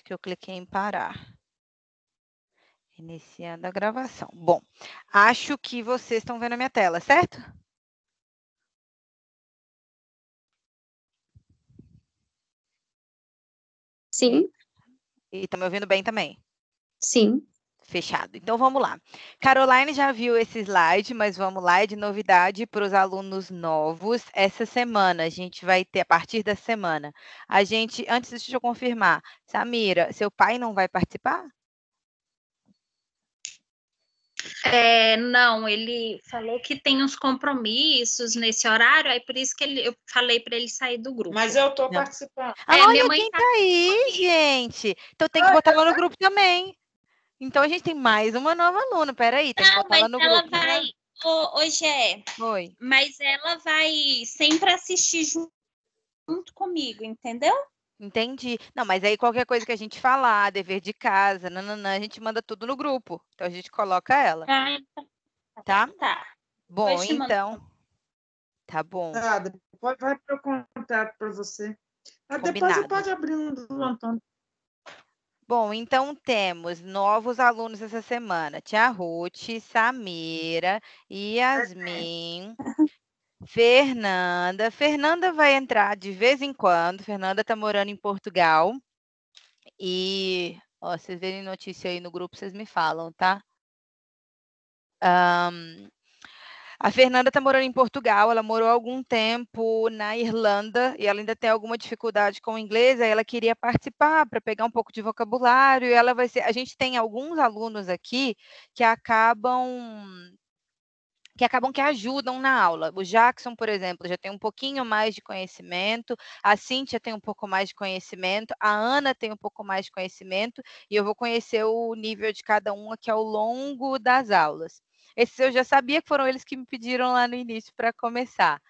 que eu cliquei em parar. Iniciando a gravação. Bom, acho que vocês estão vendo a minha tela, certo? Sim. E estão me ouvindo bem também? Sim. Fechado. Então, vamos lá. Caroline já viu esse slide, mas vamos lá, é de novidade para os alunos novos. Essa semana, a gente vai ter, a partir da semana, antes deixa eu confirmar, Samira, seu pai não vai participar? Não, ele falou que tem uns compromissos nesse horário, aí por isso que eu falei para ele sair do grupo. Mas eu estou participando. Olha minha mãe quem tá aí, gente. Então tem que botar lá no grupo também. Então a gente tem mais uma nova aluna. Peraí, tem que botar lá no grupo. Vai. Hoje Oi. Mas ela vai sempre assistir junto comigo, entendeu? Entendi. Não, mas aí qualquer coisa que a gente falar, dever de casa, a gente manda tudo no grupo. Então a gente coloca ela. Tá? Tá. Bom, então. Tá bom. Tá, depois vai para o contato para você. Combinado. Depois você pode abrir um do Antônio. Bom, então temos novos alunos essa semana. Tia Ruth, Samira, Yasmin, Fernanda. Fernanda vai entrar de vez em quando. Fernanda está morando em Portugal. E, ó, vocês verem notícia aí no grupo, vocês me falam, tá? A Fernanda está morando em Portugal, ela morou algum tempo na Irlanda e ela ainda tem alguma dificuldade com o inglês, aí ela queria participar para pegar um pouco de vocabulário, e ela vai ser. A gente tem alguns alunos aqui que que ajudam na aula. O Jackson, por exemplo, já tem um pouquinho mais de conhecimento, a Cíntia tem um pouco mais de conhecimento, a Ana tem um pouco mais de conhecimento, e eu vou conhecer o nível de cada um aqui ao longo das aulas. Esses eu já sabia que foram eles que me pediram lá no início para começar,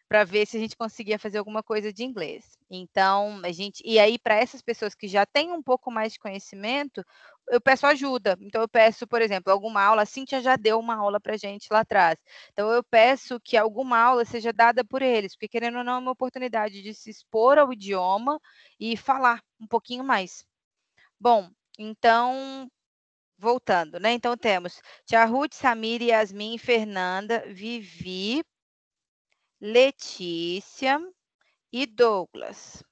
para ver se a gente conseguia fazer alguma coisa de inglês. Então, e aí, para essas pessoas que já têm um pouco mais de conhecimento, eu peço ajuda. Então, eu peço, por exemplo, alguma aula. A Cíntia já deu uma aula para a gente lá atrás. Então, eu peço que alguma aula seja dada por eles, porque, querendo ou não, é uma oportunidade de se expor ao idioma e falar um pouquinho mais. Bom, então, voltando, né? Então, temos Tia Ruth, Samira, Yasmin, Fernanda, Vivi, Letícia e Douglas.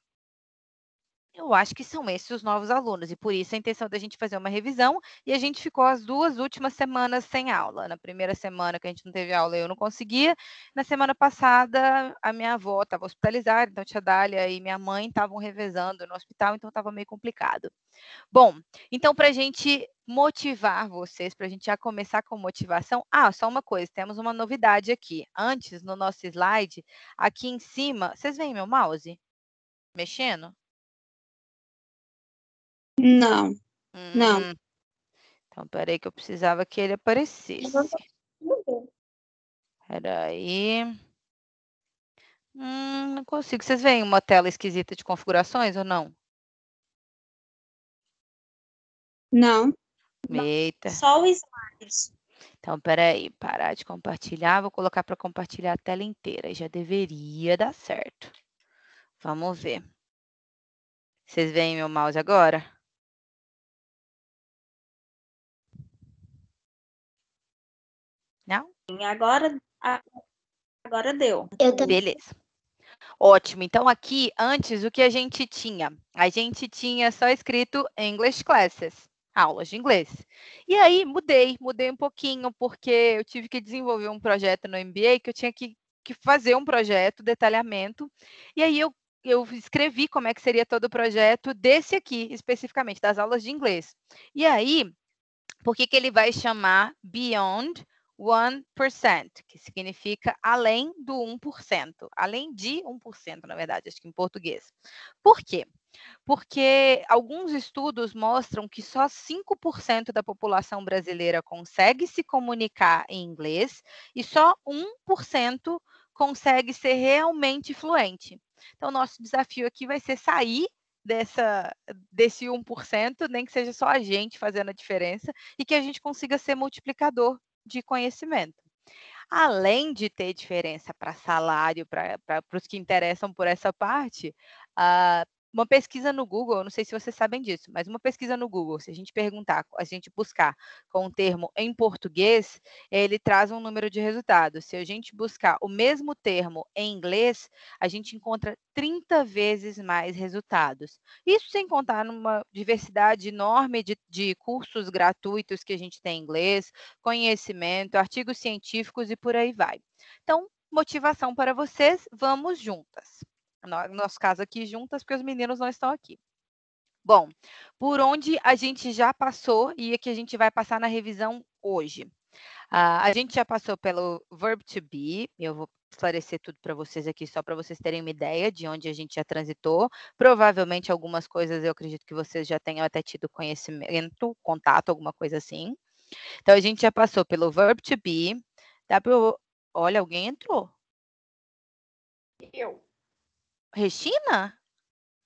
Eu acho que são esses os novos alunos, e por isso a intenção da gente fazer uma revisão, e a gente ficou as 2 últimas semanas sem aula. Na primeira semana que a gente não teve aula, eu não conseguia. Na semana passada, a minha avó estava hospitalizada, então tia Dália e minha mãe estavam revezando no hospital, então estava meio complicado. Bom, então para a gente motivar vocês, para a gente já começar com motivação, só uma coisa, temos uma novidade aqui. Antes, no nosso slide, aqui em cima, vocês veem meu mouse mexendo? Não. Não. Então, peraí que eu precisava que ele aparecesse. Peraí. Não consigo. Vocês veem uma tela esquisita de configurações ou não? Não. Eita. Só o slides. Então, peraí, parar de compartilhar. Vou colocar para compartilhar a tela inteira. Já deveria dar certo. Vamos ver. Vocês veem meu mouse agora? Não? Agora deu. Beleza. Ótimo. Então, aqui, antes, o que a gente tinha? A gente tinha só escrito English Classes, aulas de inglês. E aí, mudei um pouquinho, porque eu tive que desenvolver um projeto no MBA, que eu tinha que fazer um projeto, detalhamento, e aí eu escrevi como é que seria todo o projeto desse aqui, especificamente, das aulas de inglês. E aí, por que ele vai chamar Beyond 1%, que significa além do 1%, além de 1%, na verdade, acho que em português. Por quê? Porque alguns estudos mostram que só 5% da população brasileira consegue se comunicar em inglês e só 1% consegue ser realmente fluente. Então, nosso desafio aqui vai ser sair desse 1%, nem que seja só a gente fazendo a diferença, e que a gente consiga ser multiplicador de conhecimento. Além de ter diferença para salário, para os que interessam por essa parte, Uma pesquisa no Google, eu não sei se vocês sabem disso, mas uma pesquisa no Google, se a gente buscar com um termo em português, ele traz um número de resultados. Se a gente buscar o mesmo termo em inglês, a gente encontra 30 vezes mais resultados. Isso sem contar numa diversidade enorme de cursos gratuitos que a gente tem em inglês, conhecimento, artigos científicos e por aí vai. Então, motivação para vocês, vamos juntas. No nosso caso aqui, juntas, porque os meninos não estão aqui. Bom, por onde a gente já passou e que a gente vai passar na revisão hoje? A gente já passou pelo verb to be, eu vou esclarecer tudo para vocês aqui, só para vocês terem uma ideia de onde a gente já transitou. Provavelmente algumas coisas eu acredito que vocês já tenham até tido conhecimento, contato, alguma coisa assim. Então, a gente já passou pelo verb to be. Olha, alguém entrou. Eu. Regina?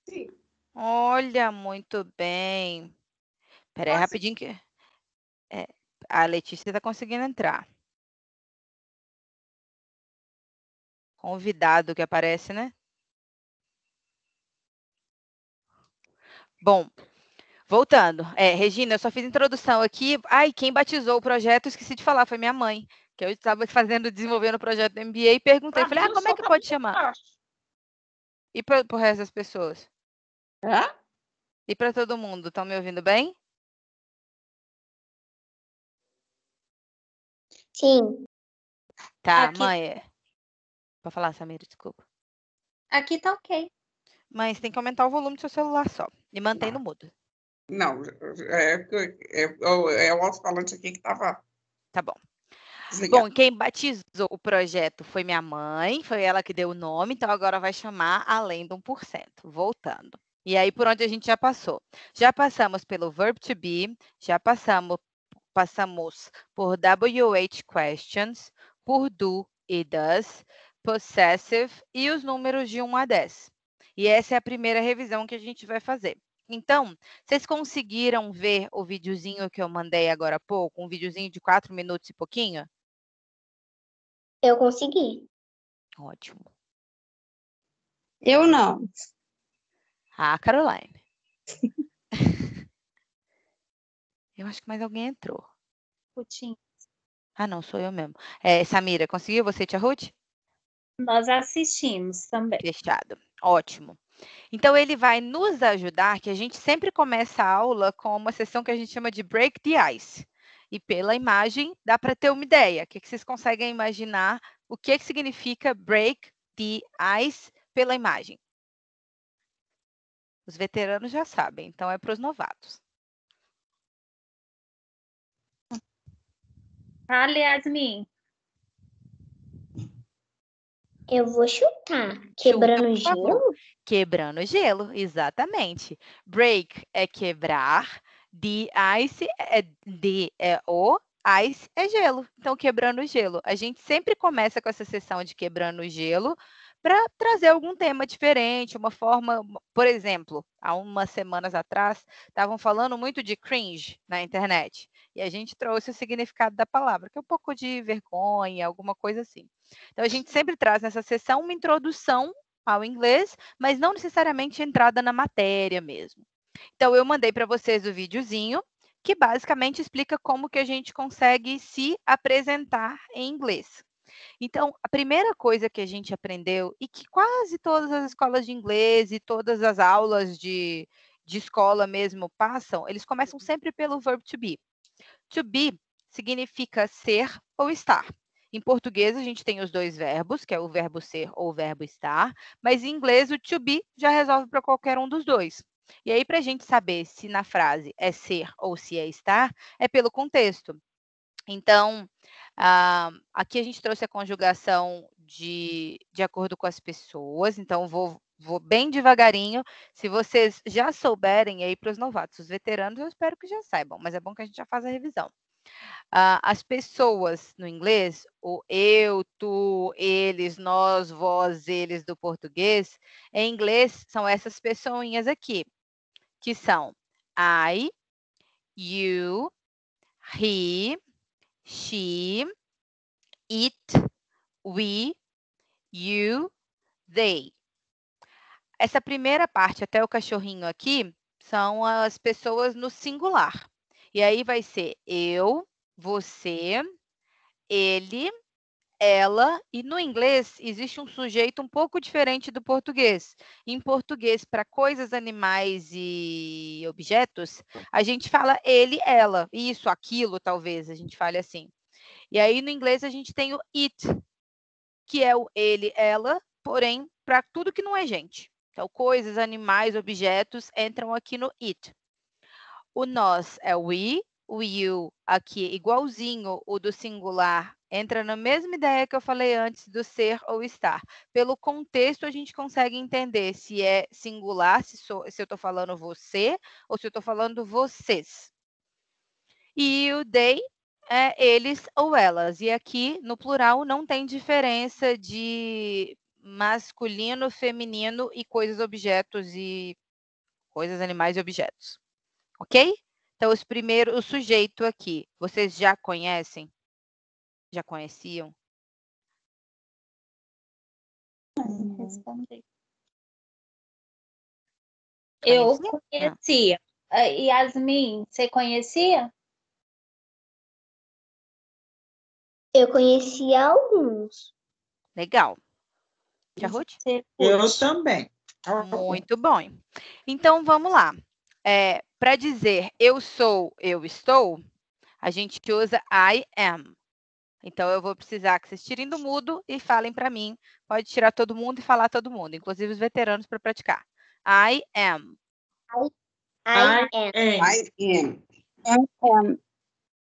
Sim. Olha, muito bem. Espera aí Posso- rapidinho que a Letícia está conseguindo entrar. Convidado que aparece, né? Bom, voltando. Regina, eu só fiz introdução aqui. Ai, quem batizou o projeto, esqueci de falar, foi minha mãe. Que eu estava desenvolvendo o projeto do MBA e perguntei. Pra Falei, mim, o como é som que tá pode muito chamar? baixo. E para o resto das pessoas? Hã? E para todo mundo? Estão me ouvindo bem? Sim. Tá, Aqui- mãe. Pode falar, Samira, desculpa. Aqui tá ok. Mas tem que aumentar o volume do seu celular só. E mantém no mudo. Não, é o alto-falante aqui que estava Tá bom. desligado. Bom, quem batizou o projeto foi minha mãe, foi ela que deu o nome, então agora vai chamar Além do 1%. Voltando. E aí, por onde a gente já passou? Já passamos pelo verb to be, já passamos por WH questions, por do e does, possessive e os números de 1 a 10. E essa é a primeira revisão que a gente vai fazer. Então, vocês conseguiram ver o videozinho que eu mandei agora há pouco? Um videozinho de 4 minutos e pouquinho? Eu consegui. Ótimo. Eu não. Caroline. Eu acho que mais alguém entrou. Putinho. Não, sou eu mesmo. Samira, conseguiu você, Tia Ruth? Nós assistimos também. Fechado. Ótimo. Então, ele vai nos ajudar, que a gente sempre começa a aula com uma sessão que a gente chama de Break the Ice. E pela imagem, dá para ter uma ideia. O que vocês conseguem imaginar? O que significa Break the Ice pela imagem? Os veteranos já sabem, então é para os novatos. Fala, Yasmin. Eu vou chutar. Quebrando Chuta, por favor. gelo? Quebrando gelo, exatamente. Break é quebrar, the ice é o, ice é gelo. Então, quebrando gelo. A gente sempre começa com essa sessão de quebrando gelo para trazer algum tema diferente, uma forma, por exemplo, há umas semanas atrás, estavam falando muito de cringe na internet. E a gente trouxe o significado da palavra, que é um pouco de vergonha, alguma coisa assim. Então, a gente sempre traz nessa sessão uma introdução ao inglês, mas não necessariamente entrada na matéria mesmo. Então, eu mandei para vocês o videozinho, que basicamente explica como que a gente consegue se apresentar em inglês. Então, a primeira coisa que a gente aprendeu, e que quase todas as escolas de inglês e todas as aulas de escola mesmo passam, eles começam sempre pelo verb to be. To be significa ser ou estar. Em português, a gente tem os dois verbos, que é o verbo ser ou o verbo estar, mas em inglês, o to be já resolve para qualquer um dos dois. E aí, para a gente saber se na frase é ser ou se é estar, é pelo contexto. Então, aqui a gente trouxe a conjugação de acordo com as pessoas, então vou bem devagarinho. Se vocês já souberem aí para os novatos, os veteranos, eu espero que já saibam, mas é bom que a gente já faça a revisão. As pessoas no inglês, o eu, tu, eles, nós, vós, eles do português, em inglês são essas pessoinhas aqui, que são I, you, he, she, it, we, you, they. Essa primeira parte, até o cachorrinho aqui, são as pessoas no singular. E aí vai ser eu, você, ele, ela, e no inglês existe um sujeito um pouco diferente do português. Em português, para coisas, animais e objetos, a gente fala ele, ela. Isso, aquilo, talvez, a gente fale assim. E aí no inglês a gente tem o it, que é o ele, ela, porém, para tudo que não é gente. Então, coisas, animais, objetos entram aqui no it. O nós é o we, o you aqui igualzinho o do singular, entra na mesma ideia que eu falei antes do ser ou estar. Pelo contexto, a gente consegue entender se é singular, se eu estou falando você, ou se eu estou falando vocês. E o they é eles ou elas. E aqui, no plural, não tem diferença de masculino, feminino e coisas, objetos e coisas, animais e objetos. Ok? Então, o sujeito aqui, vocês já conhecem? Já conheciam? Respondi. Eu Conhecia? conhecia. Yasmin, você conhecia? Eu conheci alguns. Legal. Tia Ruth? Eu também. Muito bom. Então, vamos lá. Para dizer eu sou, eu estou, a gente usa I am. Então, eu vou precisar que vocês tirem do mudo e falem para mim. Pode tirar todo mundo e falar todo mundo, inclusive os veteranos, para praticar. I am. I am. I am.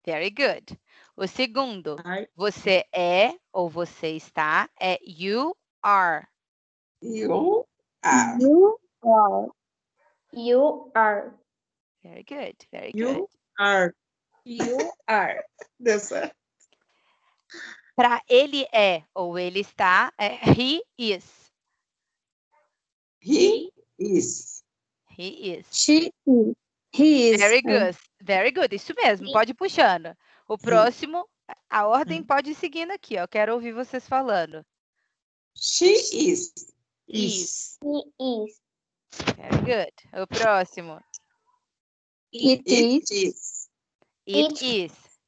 Very good. O segundo, I, você é ou você está, é you are. you are. You are. You are. Very good, very good. You are. You are. Deu certo. Para ele é ou ele está, é he is. He is. He is. She is. He is. Very good, very good. Isso mesmo, pode ir puxando. O próximo, a ordem pode ir seguindo aqui, ó. Quero ouvir vocês falando. She is. Is. He is. Very good. O próximo. It is. is. It It- is.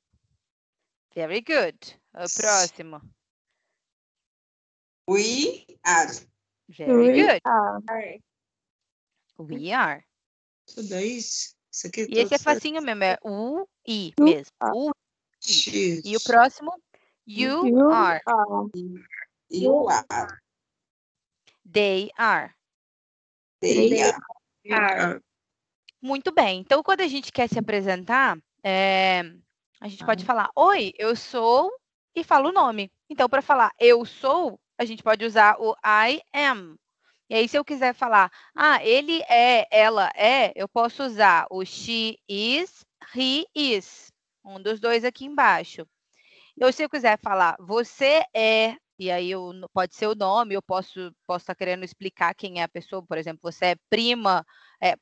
Very good. O próximo. We are. Very We good. are. We are. Tudo isso. Isso aqui E esse é facinho mesmo, é o I mesmo. O I. E o próximo, you You are. are. You are. They are. They They are. Muito bem. Então, quando a gente quer se apresentar, a gente pode falar, oi, eu sou, e fala o nome. Então, para falar eu sou, a gente pode usar o I am. E aí, se eu quiser falar, ele é, ela é, eu posso usar o she is, he is. Um dos dois aqui embaixo. Ou se eu quiser falar, você é, e aí pode ser o nome, eu posso estar querendo explicar quem é a pessoa, por exemplo, você é prima,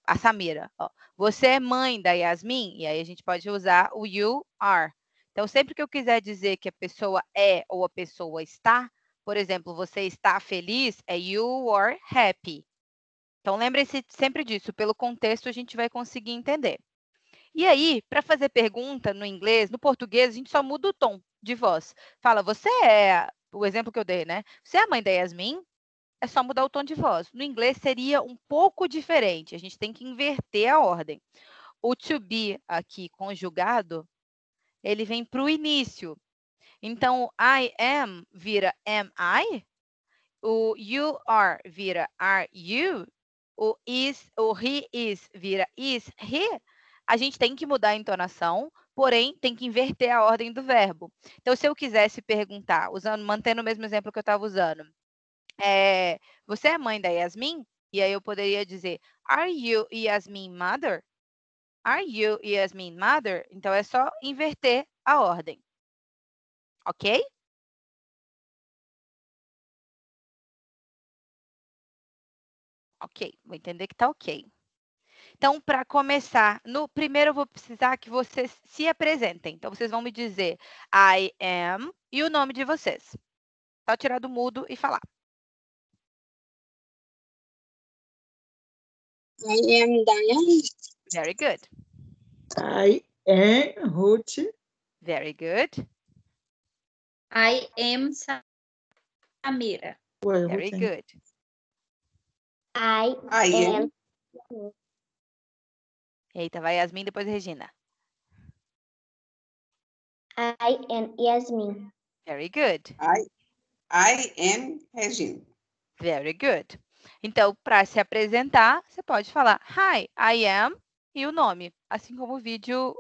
a Samira. Ó. Você é mãe da Yasmin, e aí a gente pode usar o you are. Então, sempre que eu quiser dizer que a pessoa é ou a pessoa está, por exemplo, você está feliz, é you are happy. Então, lembre-se sempre disso, pelo contexto a gente vai conseguir entender. E aí, para fazer pergunta no inglês, no português, a gente só muda o tom de voz. Fala, você é, o exemplo que eu dei, né? Você é a mãe da Yasmin? É só mudar o tom de voz. No inglês seria um pouco diferente, a gente tem que inverter a ordem. O to be aqui conjugado, ele vem para o início. Então, I am vira am I? O you are vira are you? O he is vira is he? A gente tem que mudar a entonação, porém tem que inverter a ordem do verbo. Então, se eu quisesse perguntar, mantendo o mesmo exemplo que eu estava usando, você é mãe da Yasmin? E aí eu poderia dizer, are you Yasmin mother? Are you Yasmin mother? Então, é só inverter a ordem. Ok? Ok, vou entender que está ok. Então, para começar, primeiro eu vou precisar que vocês se apresentem. Então, vocês vão me dizer I am e o nome de vocês. Só tirar do mudo e falar. I am Diane. Very good. I am Ruth. Very good. I am Samira. Ué, Very Ruth, hein? good. I I am. am. Eita, vai Yasmin, depois Regina. I am Yasmin. Very good. I am Regina. Very good. Então, para se apresentar, você pode falar Hi, I am e o nome, assim como o vídeo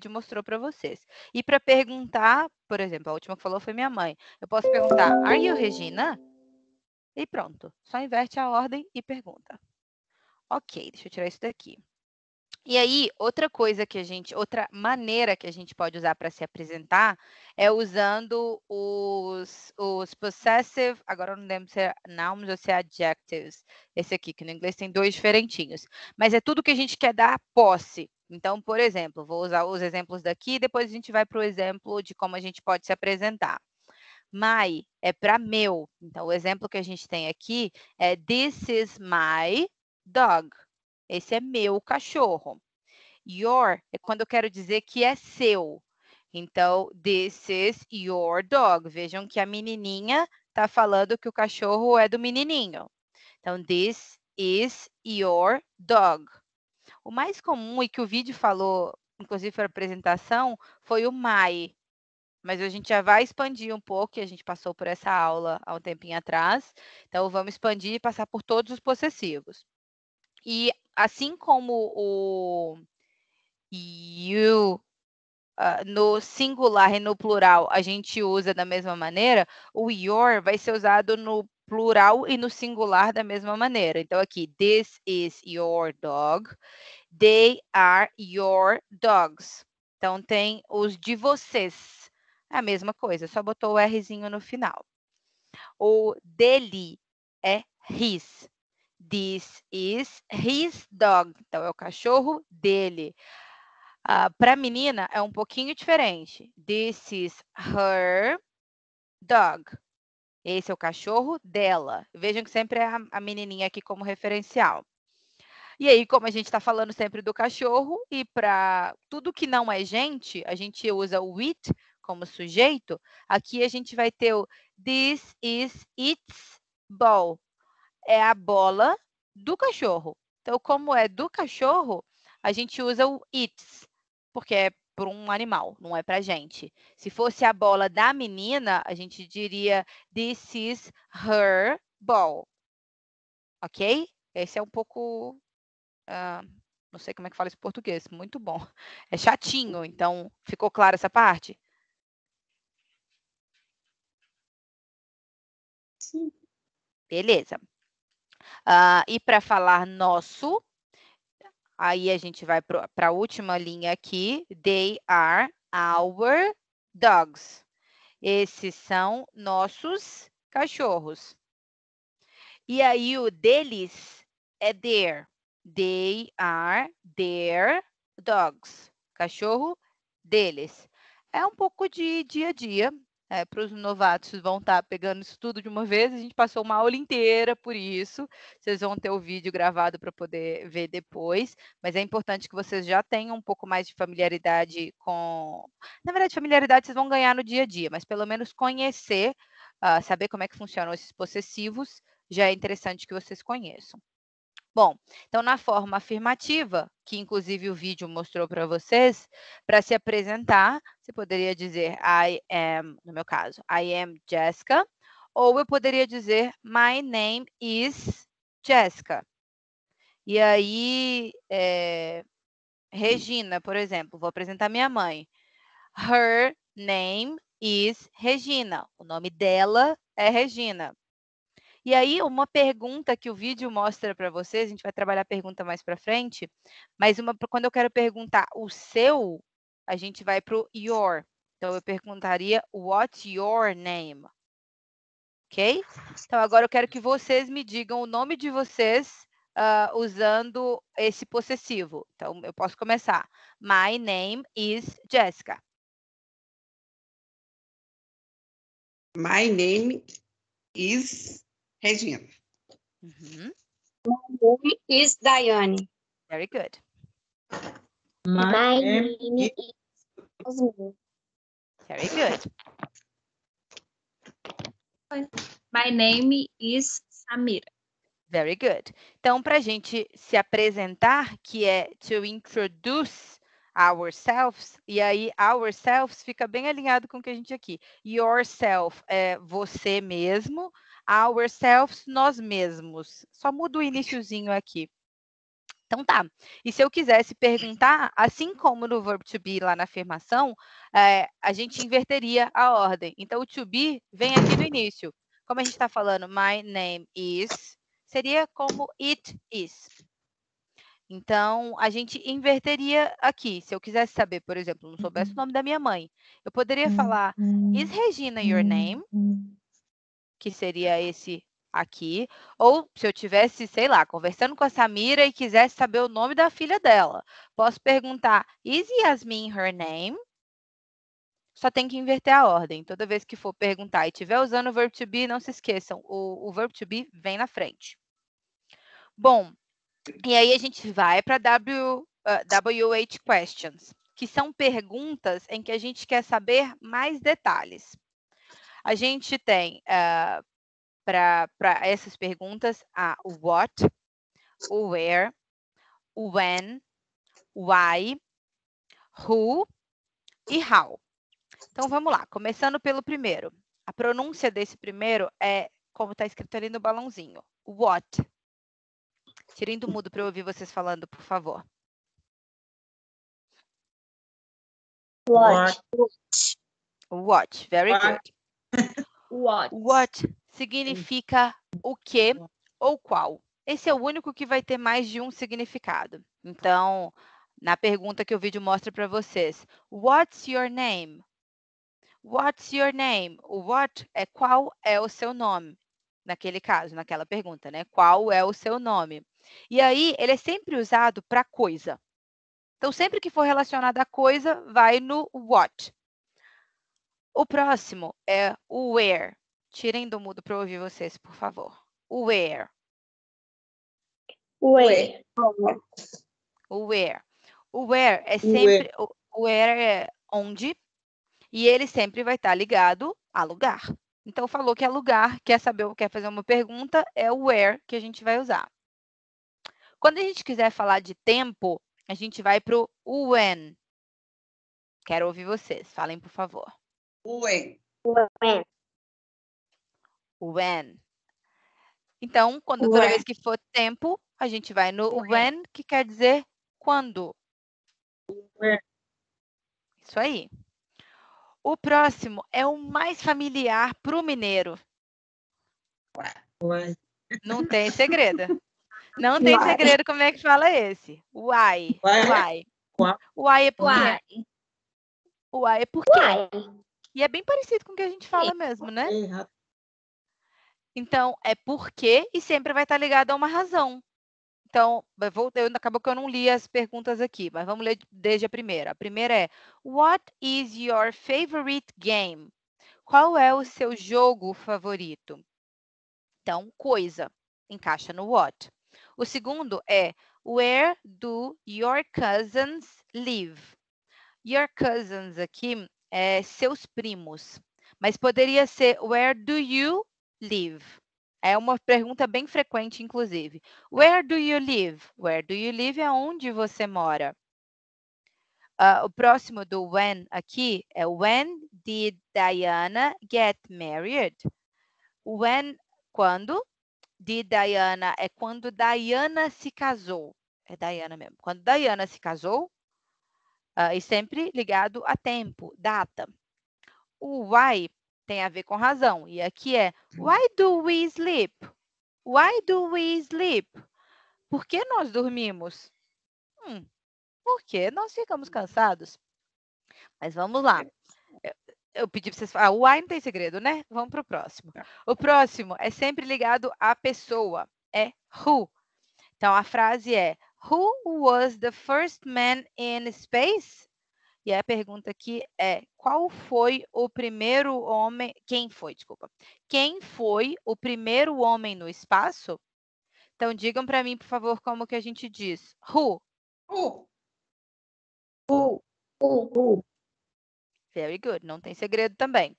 mostrou para vocês. E para perguntar, por exemplo, a última que falou foi minha mãe. Eu posso perguntar Are you Regina? E pronto. Só inverte a ordem e pergunta. Ok, deixa eu tirar isso daqui. E aí, outra maneira que a gente pode usar para se apresentar é usando os possessive, agora eu não lembro se é nouns ou se é adjectives, esse aqui, que no inglês tem 2 diferentinhos. Mas é tudo que a gente quer dar posse. Então, por exemplo, vou usar os exemplos daqui, depois a gente vai para o exemplo de como a gente pode se apresentar. My é para meu. Então, o exemplo que a gente tem aqui é This is my dog. Esse é meu cachorro. Your é quando eu quero dizer que é seu. Então, this is your dog. Vejam que a menininha está falando que o cachorro é do menininho. Então, this is your dog. O mais comum e que o vídeo falou, inclusive para a apresentação, foi o my. Mas a gente já vai expandir um pouco, que a gente passou por essa aula há um tempinho atrás. Então, vamos expandir e passar por todos os possessivos. E assim como o you no singular e no plural a gente usa da mesma maneira, o your vai ser usado no plural e no singular da mesma maneira. Então, aqui, this is your dog. They are your dogs. Então, tem os de vocês. É a mesma coisa, só botou o Rzinho no final. O dele é his. This is his dog. Então, é o cachorro dele. Para a menina, é um pouquinho diferente. This is her dog. Esse é o cachorro dela. Vejam que sempre é a menininha aqui como referencial. E aí, como a gente está falando sempre do cachorro, e para tudo que não é gente, a gente usa o it como sujeito, aqui a gente vai ter o this is its ball. É a bola do cachorro. Então, como é do cachorro, a gente usa o its, porque é para um animal, não é para gente. Se fosse a bola da menina, a gente diria this is her ball. Ok? Esse é um pouco não sei como é que fala isso em português, muito bom. É chatinho, então ficou clara essa parte? Sim. Beleza. E para falar nosso, aí a gente vai para a última linha aqui. They are our dogs. Esses são nossos cachorros. E aí o deles é their. They are their dogs. Cachorro deles. É um pouco de dia a dia. Para os novatos vão estar pegando isso tudo de uma vez. A gente passou uma aula inteira por isso. Vocês vão ter o vídeo gravado para poder ver depois. Mas é importante que vocês já tenham um pouco mais de familiaridade com... Na verdade, familiaridade vocês vão ganhar no dia a dia, mas pelo menos conhecer, saber como é que funcionam esses possessivos, já é interessante que vocês conheçam. Bom, então na forma afirmativa, que inclusive o vídeo mostrou para vocês, para se apresentar, você poderia dizer I am, no meu caso, I am Jessica, ou eu poderia dizer my name is Jessica. E aí, Regina, por exemplo, vou apresentar minha mãe. Her name is Regina. O nome dela é Regina. E aí, uma pergunta que o vídeo mostra para vocês, a gente vai trabalhar a pergunta mais para frente, mas quando eu quero perguntar o seu, a gente vai para o your. Então, eu perguntaria, what's your name? Ok? Então, agora eu quero que vocês me digam o nome de vocês usando esse possessivo. Então, eu posso começar. My name is Jessica. My name is Regina. Uhum. My name is Diane. Very good. My name name is is Yasmin. Very good. My name is Samira. Very good. Então, para a gente se apresentar, que é to introduce ourselves, e aí ourselves fica bem alinhado com o que a gente aqui. Yourself é você mesmo, ourselves, nós mesmos. Só muda o iniciozinho aqui. Então tá. E se eu quisesse perguntar, assim como no verb to be lá na afirmação, a gente inverteria a ordem. Então o to be vem aqui no início. Como a gente está falando, my name is, seria como it is. Então, a gente inverteria aqui. Se eu quisesse saber, por exemplo, não soubesse o nome da minha mãe, eu poderia falar, is Regina your name? Que seria esse aqui. Ou se eu tivesse, sei lá, conversando com a Samira e quisesse saber o nome da filha dela, posso perguntar, is Yasmin her name? Só tem que inverter a ordem. Toda vez que for perguntar e estiver usando o verb to be, não se esqueçam, o verb to be vem na frente. Bom, e aí a gente vai para WH questions, que são perguntas em que a gente quer saber mais detalhes. A gente tem, para essas perguntas, o what, o where, o when, why, who e how. Então, vamos lá. Começando pelo primeiro. A pronúncia desse primeiro é como está escrito ali no balãozinho. What. Tirem do mudo para eu ouvir vocês falando, por favor. What? What. Very What? good. What? What significa o que ou qual. Esse é o único que vai ter mais de um significado. Então, na pergunta que o vídeo mostra para vocês, what's your name? What's your name? O what é qual é o seu nome. Naquele caso, naquela pergunta, né? Qual é o seu nome? E aí, ele é sempre usado para coisa. Então, sempre que for relacionado a coisa, vai no what. O próximo é o where. Tirem do mudo para eu ouvir vocês, por favor. O where. Where? O where. O where é sempre... O where é onde. E ele sempre vai estar ligado a lugar. Então, falou que é lugar, quer saber, quer fazer uma pergunta, é o where que a gente vai usar. Quando a gente quiser falar de tempo, a gente vai para o when. Quero ouvir vocês. Falem, por favor. When. When? When. Então, toda vez que for tempo, a gente vai no when, que quer dizer quando. When. Isso aí. O próximo é o mais familiar para o mineiro. Why? Não tem segredo. Não tem Why? segredo como é que fala esse. Why. Why? Why. Why é por quê? Why? Why é por quê? Why? E é bem parecido com o que a gente fala mesmo, né? Errado. Então, é porque e sempre vai estar ligado a uma razão. Então, acabou que eu não li as perguntas aqui, mas vamos ler desde a primeira. A primeira é, what is your favorite game? Qual é o seu jogo favorito? Então, coisa, encaixa no what. O segundo é, where do your cousins live? Your cousins aqui é seus primos, mas poderia ser, where do you live? É uma pergunta bem frequente, inclusive. Where do you live? Where do you live é onde você mora. O próximo do when aqui é when did Diana get married? When, quando? Did Diana é quando Diana se casou. É Diana mesmo. Quando Diana se casou, e sempre ligado a tempo, data. O why tem a ver com razão. E aqui é, why do we sleep? Why do we sleep? Por que nós dormimos? Porque nós ficamos cansados. Mas vamos lá. Eu pedi para vocês falar, o why não tem segredo, né? Vamos para o próximo. O próximo é sempre ligado à pessoa. É who. Então, a frase é, who was the first man in space? E a pergunta aqui é, qual foi o primeiro homem... Quem foi o primeiro homem no espaço? Então, digam para mim, por favor, como que a gente diz. Who. Who? Who? Very good. Não tem segredo também.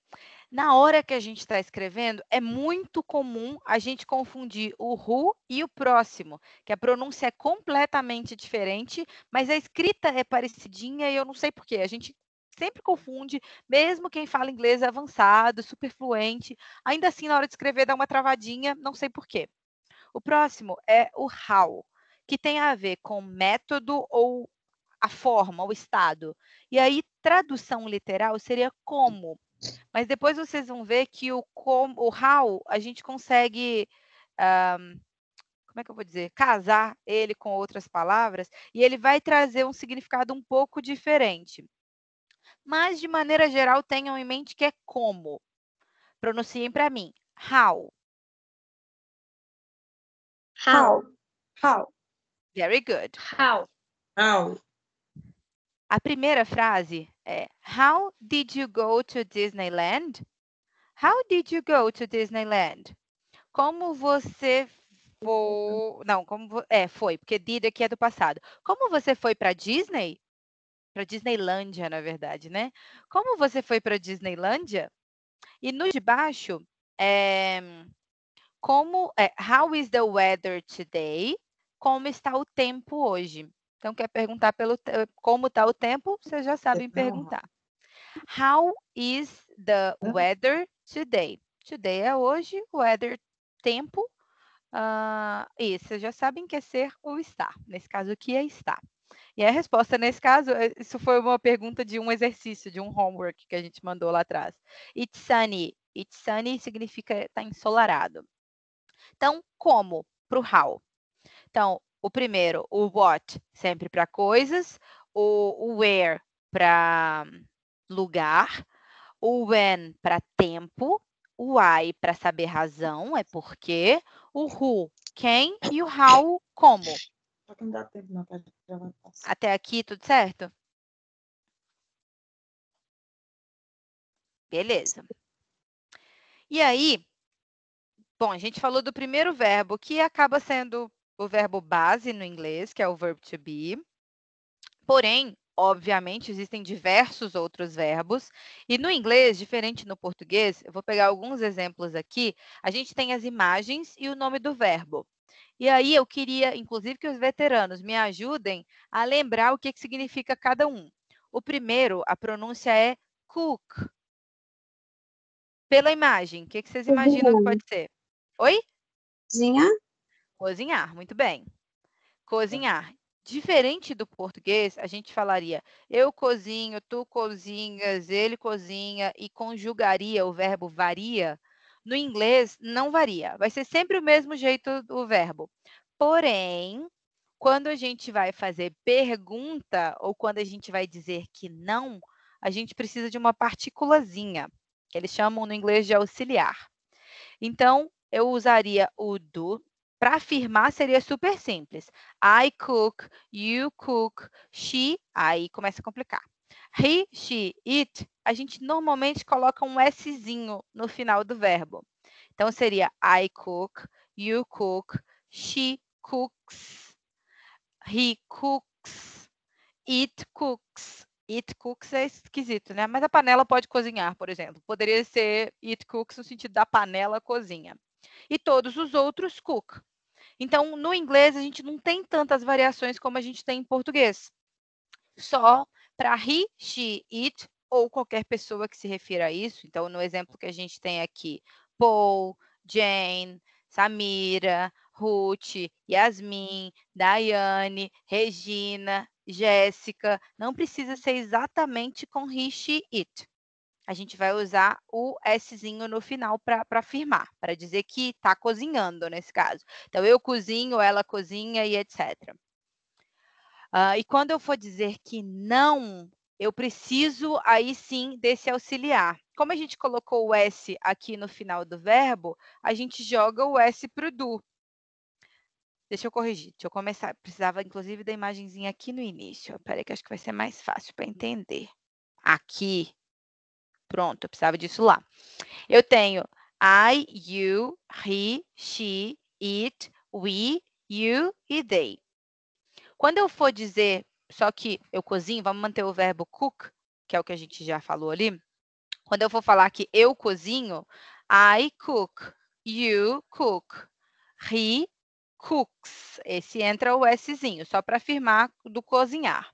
Na hora que a gente está escrevendo, é muito comum a gente confundir o who e o próximo, que a pronúncia é completamente diferente, mas a escrita é parecidinha e eu não sei por quê. A gente sempre confunde, mesmo quem fala inglês avançado, super fluente, ainda assim, na hora de escrever, dá uma travadinha, não sei por quê. O próximo é o how, que tem a ver com método ou a forma, o estado. E aí, tradução literal seria como. Mas depois vocês vão ver que o how a gente consegue, como é que eu vou dizer? Casar ele com outras palavras e ele vai trazer um significado um pouco diferente. Mas, de maneira geral, tenham em mente que é como. Pronunciem para mim. How. How? Very good. How? How? A primeira frase é How did you go to Disneyland? How did you go to Disneyland? Como você foi... Não, foi, porque did aqui é do passado. Como você foi para Disney? Para Disneylândia, na verdade, né? Como você foi para Disneylândia? E no de baixo, How is the weather today? Como está o tempo hoje? Então, quer perguntar como está o tempo? Vocês já sabem perguntar. How is the weather today? Today é hoje, weather, tempo. Isso, vocês já sabem que é ser ou estar. Nesse caso aqui é estar. E a resposta nesse caso, isso foi uma pergunta de um exercício, de um homework que a gente mandou lá atrás. It's sunny. It's sunny significa estar ensolarado. Então, como para o how? Então, o primeiro, o what, sempre para coisas, o where para lugar, o when para tempo, o why para saber razão, é porquê, o who, quem, e o how, como. Só que não dá tempo não para gravar. Até aqui, tudo certo? Beleza. E aí, bom, a gente falou do primeiro verbo, que acaba sendo o verbo base no inglês, que é o verb to be. Porém, obviamente, existem diversos outros verbos. E no inglês, diferente no português, eu vou pegar alguns exemplos aqui. A gente tem as imagens e o nome do verbo. E aí eu queria, inclusive, que os veteranos me ajudem a lembrar o que significa cada um. O primeiro, a pronúncia é cook. Pela imagem, o que vocês imaginam que pode ser? Oi? Cozinhar? Cozinhar, muito bem. Cozinhar. Diferente do português, a gente falaria eu cozinho, tu cozinhas, ele cozinha e conjugaria o verbo varia. No inglês, não varia. Vai ser sempre o mesmo jeito o verbo. Porém, quando a gente vai fazer pergunta ou quando a gente vai dizer que não, a gente precisa de uma partículazinha, que eles chamam no inglês de auxiliar. Então, eu usaria o do. Para afirmar, seria super simples. I cook, you cook, she, aí começa a complicar. He, she, it, a gente normalmente coloca um Szinho no final do verbo. Então, seria I cook, you cook, she cooks, he cooks, it cooks. It cooks é esquisito, né? Mas a panela pode cozinhar, por exemplo. Poderia ser it cooks no sentido da panela cozinha. E todos os outros cook. Então, no inglês, a gente não tem tantas variações como a gente tem em português. Só para he, she, it, ou qualquer pessoa que se refira a isso. Então, no exemplo que a gente tem aqui, Paul, Jane, Samira, Ruth, Yasmin, Daiane, Regina, Jéssica. Não precisa ser exatamente com he, she, it. A gente vai usar o Szinho no final para afirmar, para dizer que está cozinhando nesse caso. Então, eu cozinho, ela cozinha e etc. E quando eu for dizer que não, eu preciso aí sim desse auxiliar. Como a gente colocou o S aqui no final do verbo, a gente joga o S para o do. Deixa eu corrigir, deixa eu começar. Precisava, inclusive, da imagenzinha aqui no início. Espera aí que acho que vai ser mais fácil para entender. Aqui. Pronto, eu precisava disso lá. Eu tenho I, you, he, she, it, we, you e they. Quando eu for dizer, só que eu cozinho, vamos manter o verbo cook, que é o que a gente já falou ali. Quando eu for falar que eu cozinho, I cook, you cook, he cooks. Esse entra o Szinho, só para afirmar do cozinhar.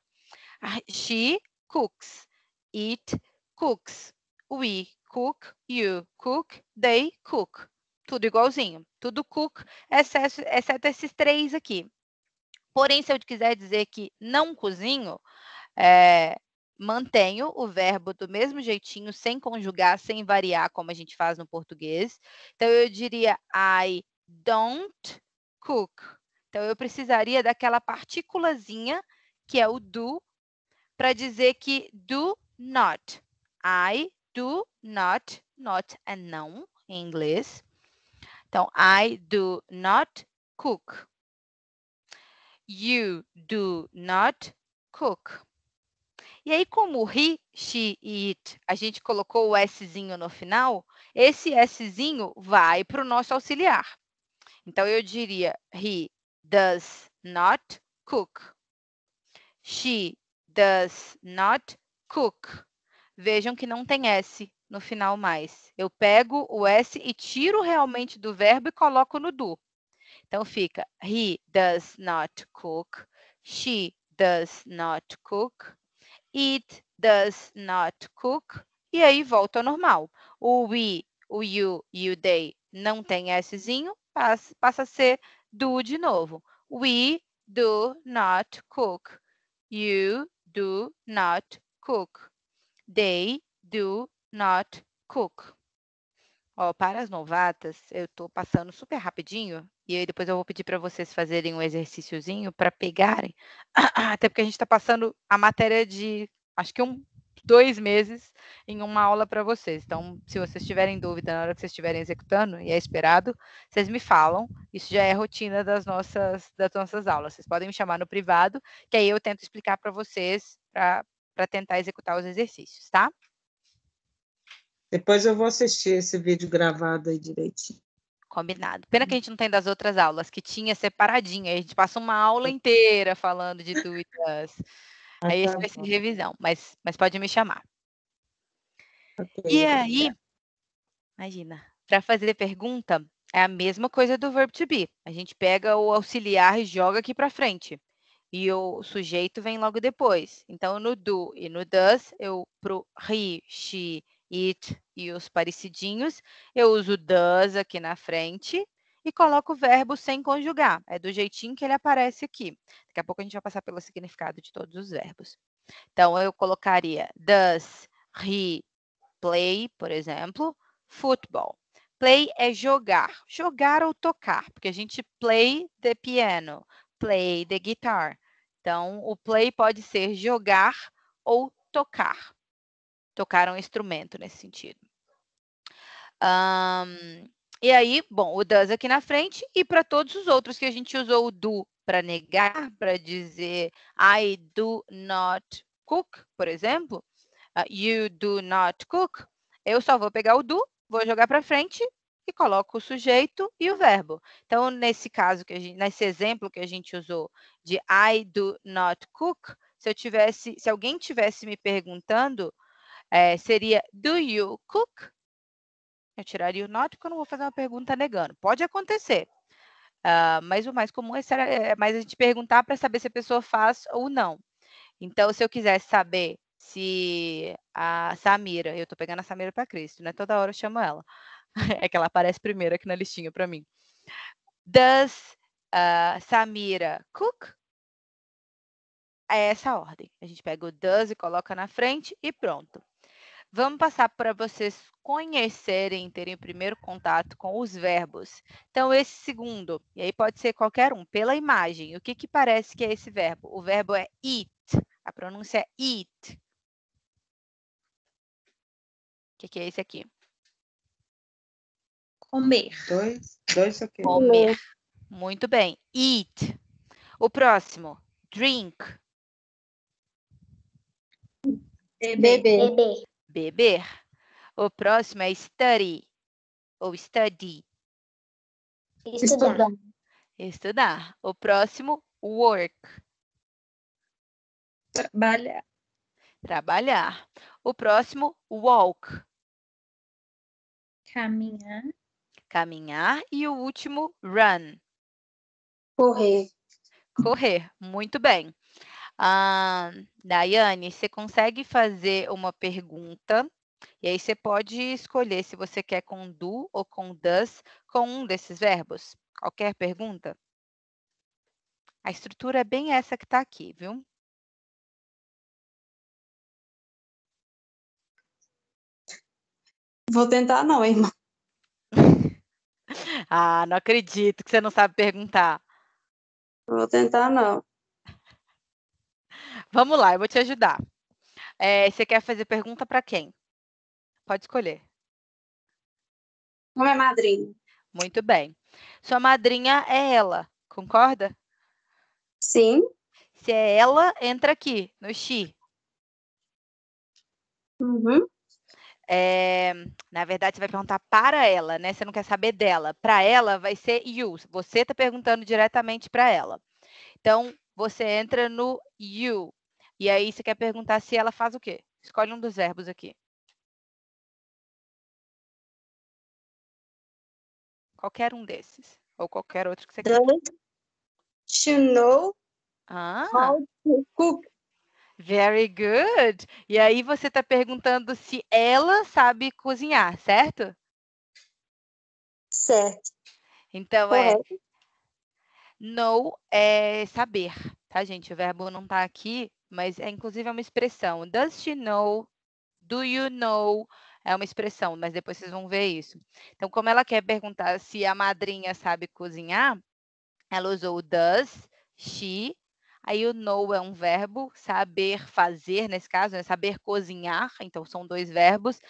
She cooks, it cooks, we cook, you cook, they cook. Tudo igualzinho, tudo cook, exceto esses 3 aqui. Porém, se eu quiser dizer que não cozinho, mantenho o verbo do mesmo jeitinho, sem conjugar, sem variar, como a gente faz no português. Então, eu diria I don't cook. Então, eu precisaria daquela partículazinha, que é o do, para dizer que do not. I do not, not é não, em inglês. Então, I do not cook. You do not cook. E aí, como he, she e it, a gente colocou o Szinho no final, esse Szinho vai para o nosso auxiliar. Então, eu diria, he does not cook. She does not cook. Vejam que não tem S no final mais. Eu pego o S e tiro realmente do verbo e coloco no do. Então, fica he does not cook, she does not cook, it does not cook, e aí volta ao normal. O we, o you e o they não tem Szinho, passa a ser do de novo. We do not cook. You do not cook. They do not cook. Ó, para as novatas, eu estou passando super rapidinho e aí depois eu vou pedir para vocês fazerem um exercíciozinho para pegarem, até porque a gente está passando a matéria de, acho que 2 meses em uma aula para vocês. Então, se vocês tiverem dúvida na hora que vocês estiverem executando, e é esperado, vocês me falam. Isso já é rotina das nossas aulas. Vocês podem me chamar no privado, que aí eu tento explicar para vocês, para tentar executar os exercícios, tá? Depois eu vou assistir esse vídeo gravado aí direitinho. Combinado. Pena que a gente não tem das outras aulas, que tinha separadinho. Aí a gente passa uma aula inteira falando de do e does. Aí esse vai ser revisão, mas pode me chamar. E aí, imagina, para fazer pergunta, é a mesma coisa do verbo to be. A gente pega o auxiliar e joga aqui para frente. E o sujeito vem logo depois. Então, no do e no does, pro he, she, it e os parecidinhos, eu uso does aqui na frente e coloco o verbo sem conjugar. É do jeitinho que ele aparece aqui. Daqui a pouco a gente vai passar pelo significado de todos os verbos. Então, eu colocaria does he play, por exemplo, football. Play é jogar. Jogar ou tocar, porque a gente play the piano, play the guitar. Então, o play pode ser jogar ou tocar. Tocar um instrumento nesse sentido. E aí, bom, o does aqui na frente e para todos os outros que a gente usou o do para negar, para dizer I do not cook, por exemplo, you do not cook, eu só vou pegar o do, vou jogar para frente e coloco o sujeito e o verbo. Então, nesse caso, nesse exemplo que a gente usou de I do not cook, se alguém tivesse me perguntando, seria do you cook? Eu tiraria o not porque eu não vou fazer uma pergunta negando. Pode acontecer, mas o mais comum é mais a gente perguntar para saber se a pessoa faz ou não. Então, se eu quisesse saber se a Samira, eu estou pegando a Samira para Cristo, né? Toda hora eu chamo ela. É que ela aparece primeiro aqui na listinha para mim. Does Samira cook? É essa a ordem. A gente pega o does e coloca na frente e pronto. Vamos passar para vocês conhecerem, terem o primeiro contato com os verbos. Então, esse segundo, e aí pode ser qualquer um, pela imagem. O que parece que é esse verbo? O verbo é eat. A pronúncia é eat. O que é esse aqui? Comer. Dois aqui. Comer. Muito bem. Eat. O próximo, drink. Beber. Beber. O próximo é study ou study. Estudar. Estudar. O próximo, work. Trabalhar. Trabalhar. O próximo, walk. Caminhar. Caminhar. E o último, run. Correr. Correr. Muito bem. Daiane, você consegue fazer uma pergunta? E aí você pode escolher se você quer com do ou com does com um desses verbos. Qualquer pergunta? A estrutura é bem essa que está aqui, viu? Vou tentar não, irmã. Ah, não acredito que você não sabe perguntar. Vou tentar não. Vamos lá, eu vou te ajudar. Você quer fazer pergunta para quem? Pode escolher. Como é madrinha? Muito bem. Sua madrinha é ela, concorda? Sim. Se é ela, entra aqui, no she. Uhum. Na verdade, você vai perguntar para ela, né? Você não quer saber dela. Para ela vai ser you. Você está perguntando diretamente para ela. Então, você entra no you. E aí, você quer perguntar se ela faz o quê? Escolhe um dos verbos aqui. Qualquer um desses. Ou qualquer outro que você queira. Does she know Ah, how to cook? very good. E aí, você está perguntando se ela sabe cozinhar, certo? Certo. Então, Correto. know é saber, tá, gente? O verbo não está aqui, mas inclusive é uma expressão. Does she know? Do you know? É uma expressão, mas depois vocês vão ver isso. Então, como ela quer perguntar se a madrinha sabe cozinhar, ela usou o does, she. Aí o know é um verbo, saber fazer, nesse caso, é saber cozinhar. Então, são dois verbos.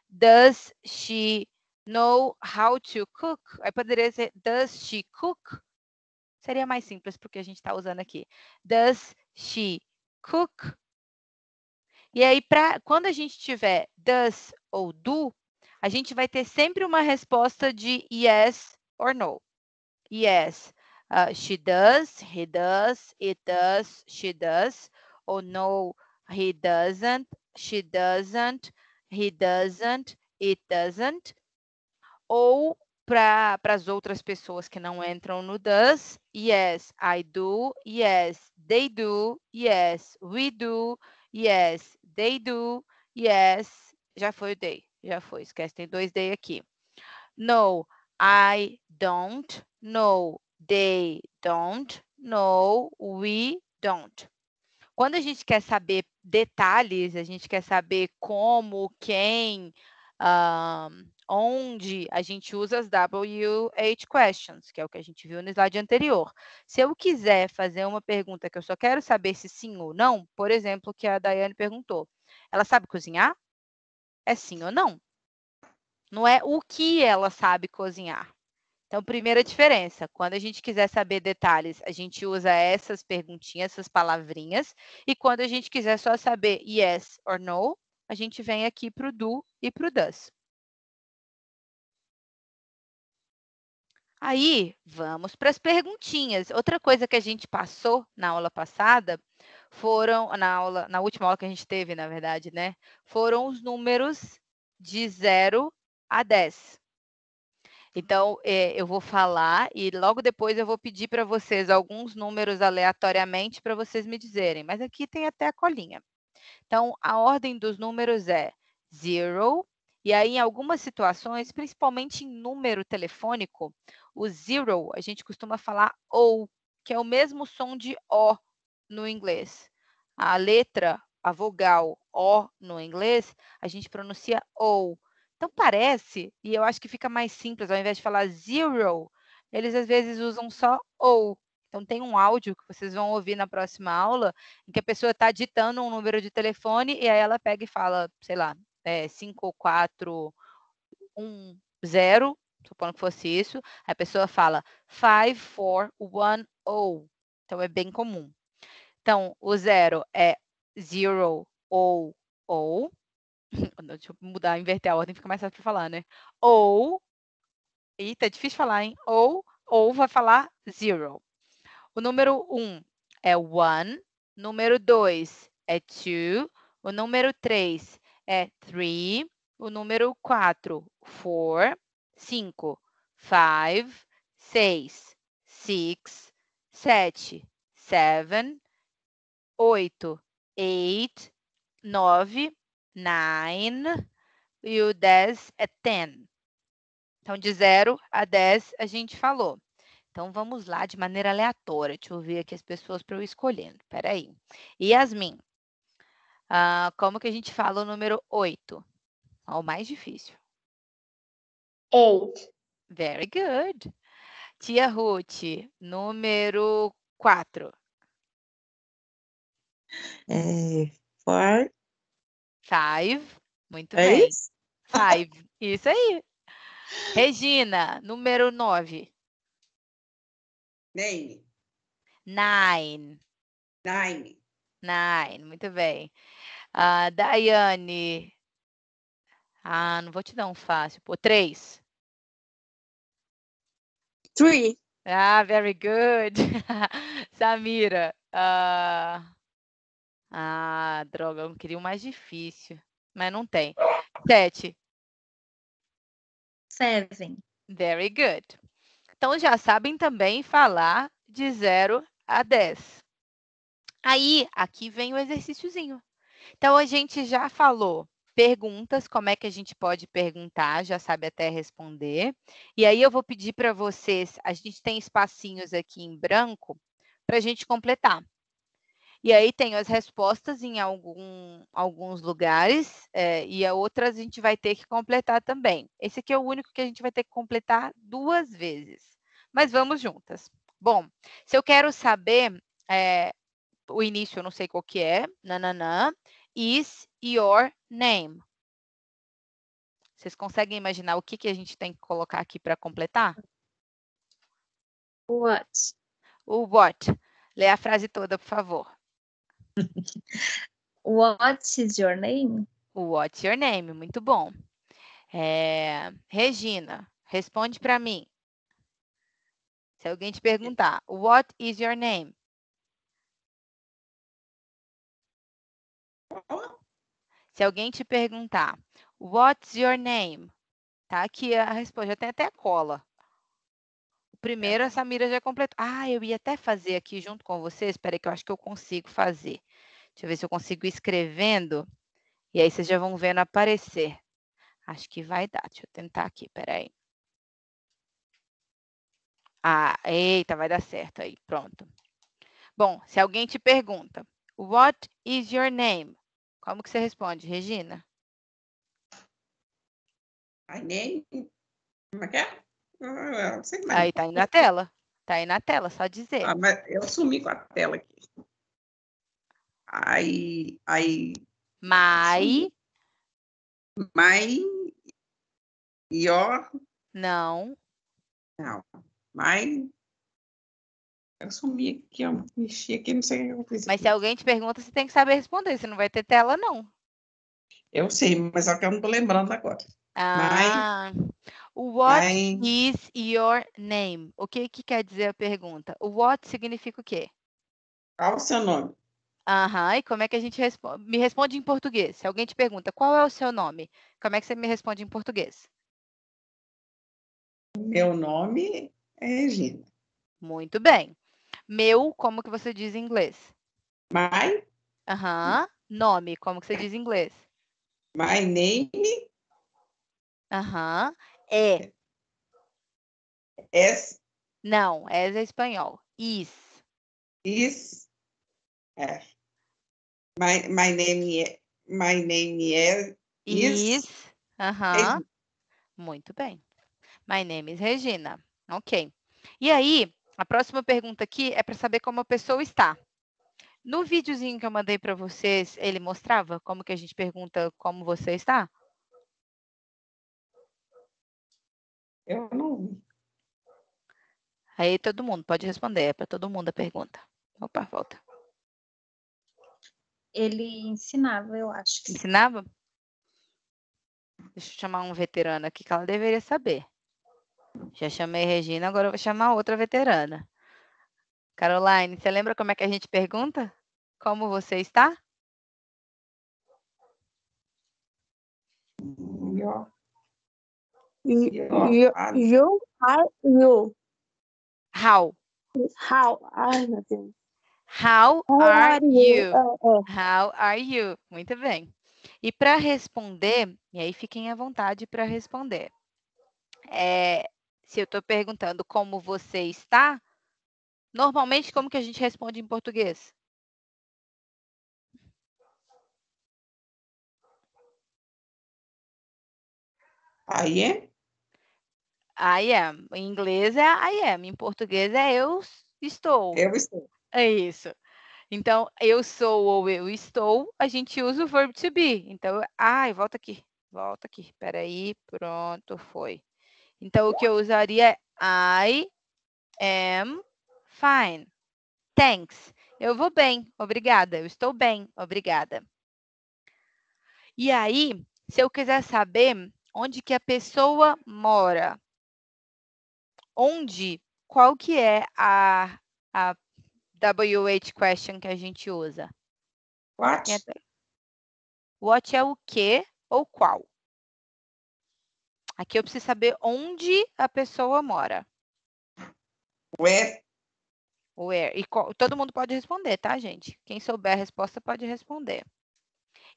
Does she know how to cook? Aí poderia ser, does she cook? Seria mais simples porque a gente está usando aqui. Does she cook? E aí, quando a gente tiver does ou do, a gente vai ter sempre uma resposta de yes or no. Yes, she does, he does, it does, she does. Ou no, he doesn't, she doesn't, he doesn't, it doesn't. Ou para as outras pessoas que não entram no does, yes, I do, yes, they do, yes, we do, yes, they do, yes, já foi o they, já foi, esquece, tem dois they aqui. No, I don't, no, they don't, no, we don't. Quando a gente quer saber detalhes, a gente quer saber como, quem, onde, a gente usa as WH questions, que é o que a gente viu no slide anterior. Se eu quiser fazer uma pergunta que eu só quero saber se sim ou não, por exemplo, que a Daiane perguntou, ela sabe cozinhar? É sim ou não? Não é o que ela sabe cozinhar. Então, primeira diferença, quando a gente quiser saber detalhes, a gente usa essas perguntinhas, essas palavrinhas, e quando a gente quiser só saber yes or no, a gente vem aqui para o do e para o does. Aí, vamos para as perguntinhas. Outra coisa que a gente passou na aula passada na última aula que a gente teve, na verdade, né? Foram os números de 0 a 10. Então, eu vou falar e logo depois eu vou pedir para vocês alguns números aleatoriamente para vocês me dizerem. Mas aqui tem até a colinha. Então, a ordem dos números é 0. E aí, em algumas situações, principalmente em número telefônico, o 0 a gente costuma falar ou, que é o mesmo som de O no inglês. A letra, a vogal O no inglês, a gente pronuncia ou. Então, parece, e eu acho que fica mais simples, ao invés de falar zero, eles às vezes usam só ou. Então, tem um áudio que vocês vão ouvir na próxima aula, em que a pessoa está ditando um número de telefone e aí ela pega e fala, sei lá, 5410, supondo que fosse isso, a pessoa fala 5410. Então, é bem comum. Então, o 0 é zero ou. Deixa eu mudar, inverter a ordem, fica mais fácil para falar, né? Ou, eita, é difícil falar, hein? Ou ou vai falar 0. O número 1 é 1, número 2 é 2, o número 3 é 3, o número 4, 4, 5, 5, 6, 6, 7, 7, 8, 8, 9, 9 e o 10 é 10. Então, de 0 a 10 a gente falou. Então, vamos lá de maneira aleatória. Deixa eu ver aqui as pessoas para eu escolhendo. Espera aí. Yasmin, como que a gente fala o número 8? O mais difícil. 8. Very good. Tia Ruth, número 4. 4. 5. Muito É bem. isso? 5. Isso aí. Regina, número 9. Name. 9. 9. 9. Muito bem. Daiane. Não vou te dar um fácil. 3. 3. Very good. Samira. Droga, eu queria um mais difícil, mas não tem. 7. 7. Very good. Então, já sabem também falar de 0 a 10. Aí, aqui vem o exercíciozinho. Então, a gente já falou perguntas, como é que a gente pode perguntar, já sabe até responder. E aí, eu vou pedir para vocês, a gente tem espacinhos aqui em branco para a gente completar. E aí tem as respostas em alguns lugares, e a outras a gente vai ter que completar também. Esse aqui é o único que a gente vai ter que completar 2 vezes. Mas vamos juntas. Bom, se eu quero saber, o início eu não sei qual que é, nananã, is your name? Vocês conseguem imaginar o que a gente tem que colocar aqui para completar? What? O what? Lê a frase toda, por favor. What is your name? What's your name? Muito bom. Regina, responde para mim. Se alguém te perguntar, what is your name? Se alguém te perguntar, what's your name? Tá aqui a resposta, já tem até cola. O primeiro, a Samira já completou. Eu ia até fazer aqui junto com vocês. Espera aí que eu acho que eu consigo fazer. Deixa eu ver se eu consigo ir escrevendo. E aí vocês já vão vendo aparecer. Acho que vai dar. Deixa eu tentar aqui, espera aí. Eita, vai dar certo aí. Pronto. Bom, se alguém te pergunta, what is your name? Como que você responde, Regina? My name. Como é que é? Não sei mais. Aí tá aí na tela. Tá aí na tela, só dizer. Mas eu sumi com a tela aqui. My. Your. Não. Não. Eu sumi aqui, eu mexi aqui, não sei o que eu fiz. Mas se alguém te pergunta, você tem que saber responder. Você não vai ter tela, não. Eu sei, mas só que eu não tô lembrando agora. What is your name? O que quer dizer a pergunta? O what significa o quê? Qual o seu nome? E como é que a gente responde? Me responde em português. Se alguém te pergunta, qual é o seu nome? Como é que você me responde em português? Meu nome é Regina. Muito bem. Meu, como que você diz em inglês? My Nome, como que você diz em inglês? My name É. is Não, é espanhol. Is. My name is Muito bem. My name is Regina. Ok. E aí, a próxima pergunta aqui é para saber como a pessoa está. No videozinho que eu mandei para vocês, ele mostrava como que a gente pergunta como você está? Eu não vi. Aí todo mundo pode responder, é para todo mundo a pergunta. Opa, volta. Ele ensinava, eu acho que sim. Ensinava? Deixa eu chamar um veterano aqui que ela deveria saber. Já chamei Regina, agora eu vou chamar outra veterana. Caroline, você lembra como é que a gente pergunta? Como você está? Yo, You are you? How? How? Ai, meu Deus. How How are are you? you? How are you? Muito bem. E para responder, e aí fiquem à vontade para responder. Se eu estou perguntando como você está, normalmente como que a gente responde em português? I am. I am. Em inglês é I am. Em português é eu estou. Eu estou. É isso. Então, eu sou ou eu estou, a gente usa o verbo to be. Então, volta aqui. Volta aqui. Espera aí. Pronto, foi. Então, o que eu usaria é I am fine. Thanks. Eu vou bem, obrigada. Eu estou bem, obrigada. E aí, se eu quiser saber onde que a pessoa mora, qual que é a WH question que a gente usa? What? What é o que ou qual? Aqui eu preciso saber onde a pessoa mora. Where? Where. E todo mundo pode responder, tá, gente? Quem souber a resposta pode responder.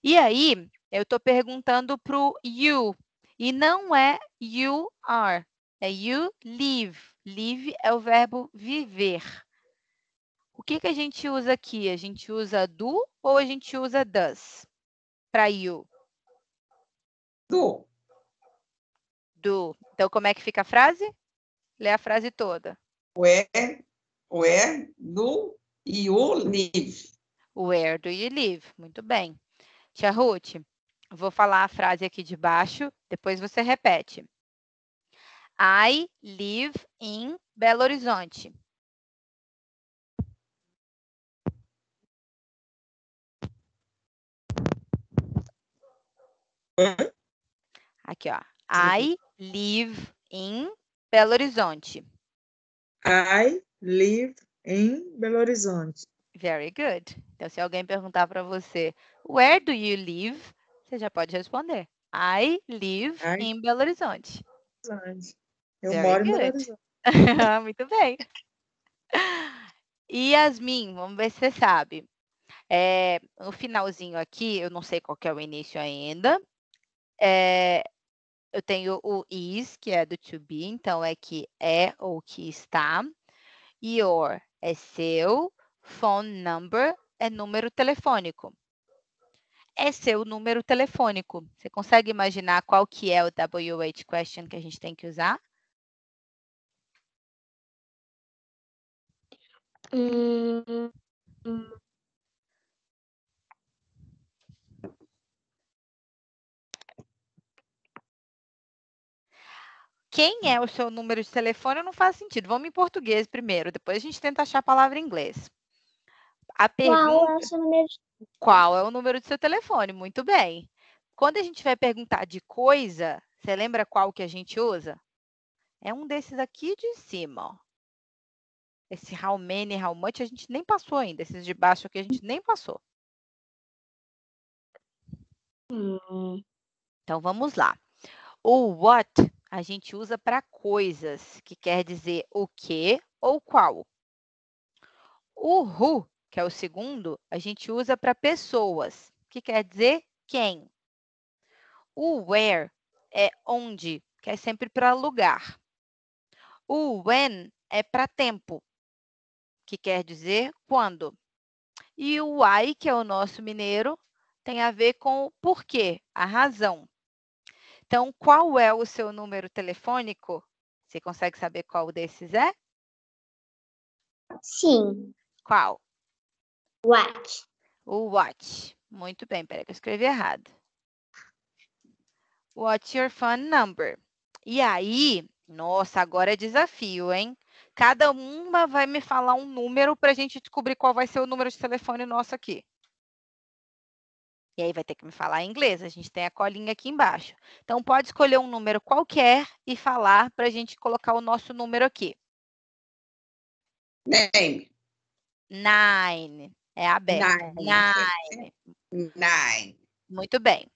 E aí, eu estou perguntando para o you. E não é you are. É you live. Live é o verbo viver. O que a gente usa aqui? A gente usa do ou a gente usa does para you? Do. Do. Então, como é que fica a frase? Lê a frase toda. Where do you live? Where do you live? Muito bem. Tia Ruth, vou falar a frase aqui de baixo, depois você repete. I live in Belo Horizonte. Aqui, ó. I live in Belo Horizonte. I live em Belo Horizonte. Very good. Então, se alguém perguntar para você, where do you live? Você já pode responder. I live in Belo Horizonte. Eu Very moro em Belo good. Horizonte. Muito bem. E Yasmin, vamos ver se você sabe. No finalzinho aqui, eu não sei qual que é o início ainda. Eu tenho o is, que é do to be, então é que é ou que está. Your é seu. Phone number é número telefônico. É seu número telefônico. Você consegue imaginar qual que é o WH question que a gente tem que usar? Quem é o seu número de telefone não faz sentido. Vamos em português primeiro, depois a gente tenta achar a palavra em inglês. A pergunta... Qual é o número do seu telefone? Muito bem. Quando a gente vai perguntar de coisa, você lembra qual que a gente usa? É um desses aqui de cima, ó. Esse how many, how much, a gente nem passou ainda. Esses de baixo aqui a gente nem passou. Então, vamos lá. O what a gente usa para coisas, que quer dizer o que ou qual. O who, que é o segundo, a gente usa para pessoas, que quer dizer quem. O where é onde, que é sempre para lugar. O when é para tempo, que quer dizer quando. E o why, que é o nosso mineiro, tem a ver com o porquê, a razão. Então, qual é o seu número telefônico? Você consegue saber qual desses é? Sim. Qual? What? O what. Muito bem, peraí que eu escrevi errado. What's your phone number? E aí, nossa, agora é desafio, hein? Cada uma vai me falar um número para a gente descobrir qual vai ser o número de telefone nosso aqui. E aí vai ter que me falar em inglês. A gente tem a colinha aqui embaixo. Então, pode escolher um número qualquer e falar para a gente colocar o nosso número aqui. Name. 9. É aberto. 9. 9. Muito bem.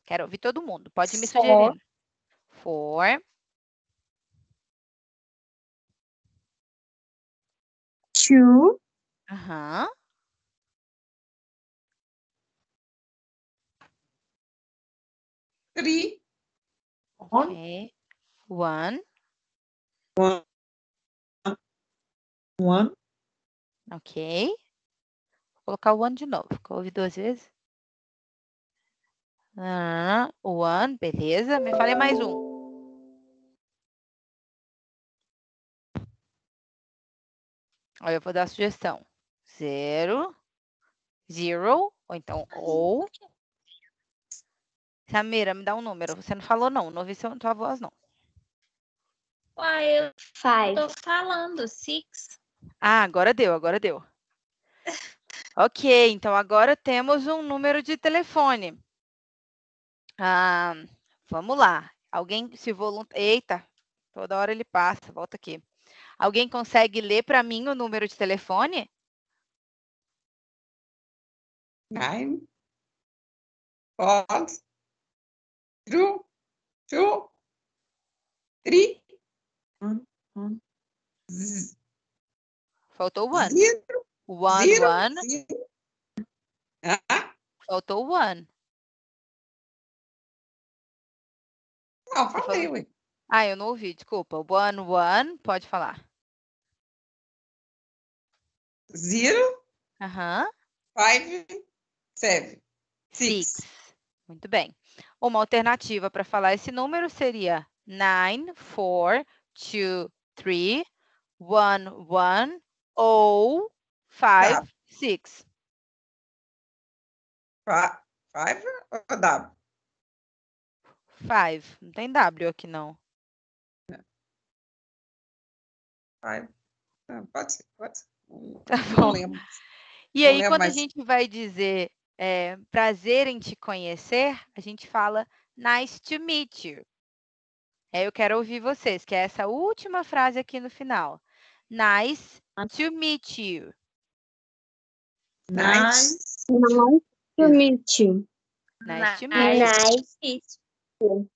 Quero ouvir todo mundo. Pode me sugerir. 4. 2, Aham. 3. Ok. 1. 1. Ok. Vou colocar o 1 de novo. Vou ouvir 2 vezes. 1, beleza. Me fale mais um. Olha, eu vou dar a sugestão. 0. 0. Ou então, ou. Samira, me dá um número. Você não falou não. Não ouvi tua voz, não. Uai, eu 5, tô falando, 6. Ah, agora deu, agora deu. Ok, então agora temos um número de telefone. Vamos lá. Alguém se voluntaria. Eita, toda hora ele passa, volta aqui. Alguém consegue ler para mim o número de telefone? 9. 4. 2. 3. 1. Faltou o 1. 0. 1. Ah, Faltou o 1. não, Você falei, falou? ué. Ah, eu não ouvi, desculpa. 1, pode falar. 0. Aham. 5. 7. 6. 6. Muito bem. Uma alternativa para falar esse número seria 9, 4, 2, 3, 1, 1 ou 5, 6. 5 ou W? 5. Não tem W aqui, não. 5. Pode ser, pode ser. Tá Não bom. lembro. E Não aí, lembro quando a mais. gente vai dizer prazer em te conhecer, a gente fala nice to meet you. Eu quero ouvir vocês, que é essa última frase aqui no final. Nice to meet you. Nice. nice to meet you. Nice to meet you. Nice.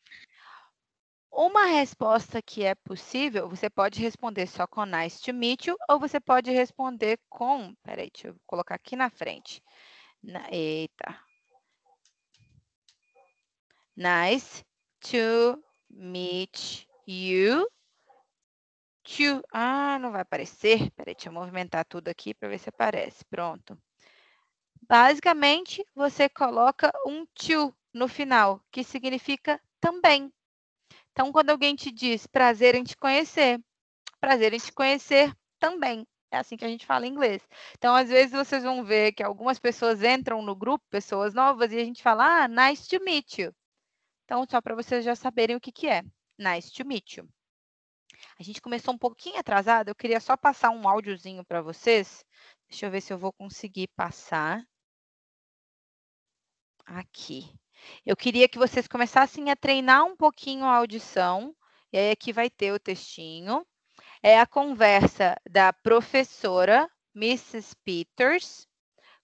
Uma resposta que é possível, você pode responder só com nice to meet you, ou você pode responder com. Peraí, deixa eu colocar aqui na frente. Eita. Nice to meet you. Não vai aparecer. Peraí, deixa eu movimentar tudo aqui para ver se aparece. Pronto. Basicamente, você coloca um to no final, que significa também. Então, quando alguém te diz prazer em te conhecer também. É assim que a gente fala em inglês. Então, às vezes, vocês vão ver que algumas pessoas entram no grupo, pessoas novas, e a gente fala, nice to meet you. Então, só para vocês já saberem o que é. Nice to meet you. A gente começou um pouquinho atrasado, eu queria só passar um áudiozinho para vocês. Deixa eu ver se eu vou conseguir passar. Aqui. Eu queria que vocês começassem a treinar um pouquinho a audição. E aí aqui vai ter o textinho. É a conversa da professora Mrs. Peters,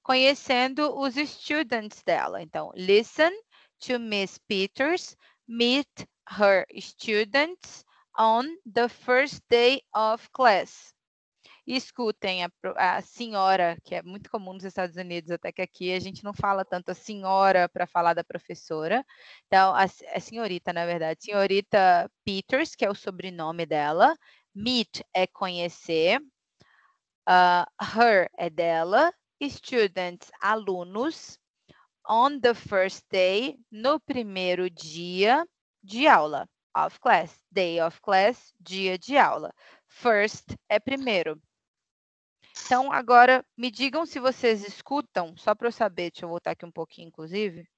conhecendo os students dela. Então, listen to Miss Peters meet her students on the first day of class. E escutem a senhora, que é muito comum nos Estados Unidos, até que aqui a gente não fala tanto a senhora para falar da professora. Então, a senhorita, na verdade, senhorita Peters, que é o sobrenome dela. Meet é conhecer. Her é dela. Students, alunos. On the first day, no primeiro dia de aula. Of class, day of class, dia de aula. First é primeiro. Então, agora, me digam se vocês escutam, só para eu saber, deixa eu voltar aqui um pouquinho, inclusive,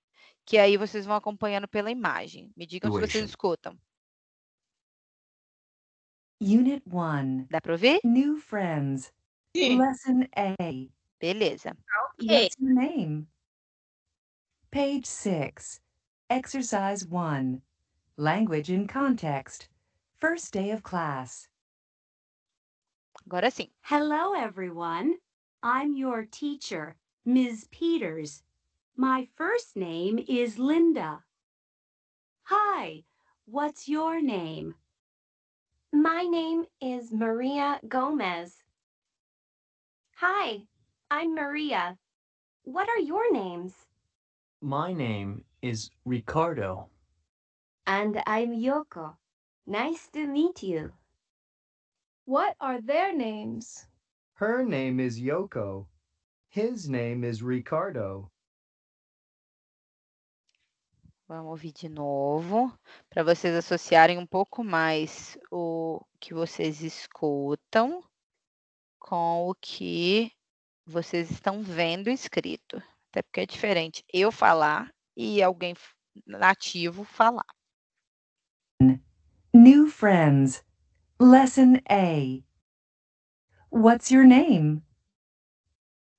que aí vocês vão acompanhando pela imagem. Me digam se vocês escutam. Unit 1. Dá para ouvir? New friends. Sim. Lesson A. Beleza. Ok. What's your name? Page 6. Exercise 1. Language in context. First day of class. Agora sim. Hello, everyone. I'm your teacher, Ms. Peters. My first name is Linda. Hi, what's your name? My name is Maria Gomez. Hi, I'm Maria. What are your names? My name is Ricardo. And I'm Yoko. Nice to meet you. What are their names? Her name is Yoko. His name is Ricardo. Vamos ouvir de novo, para vocês associarem um pouco mais o que vocês escutam com o que vocês estão vendo escrito. Até porque é diferente eu falar e alguém nativo falar. New friends. Lesson A. What's your name?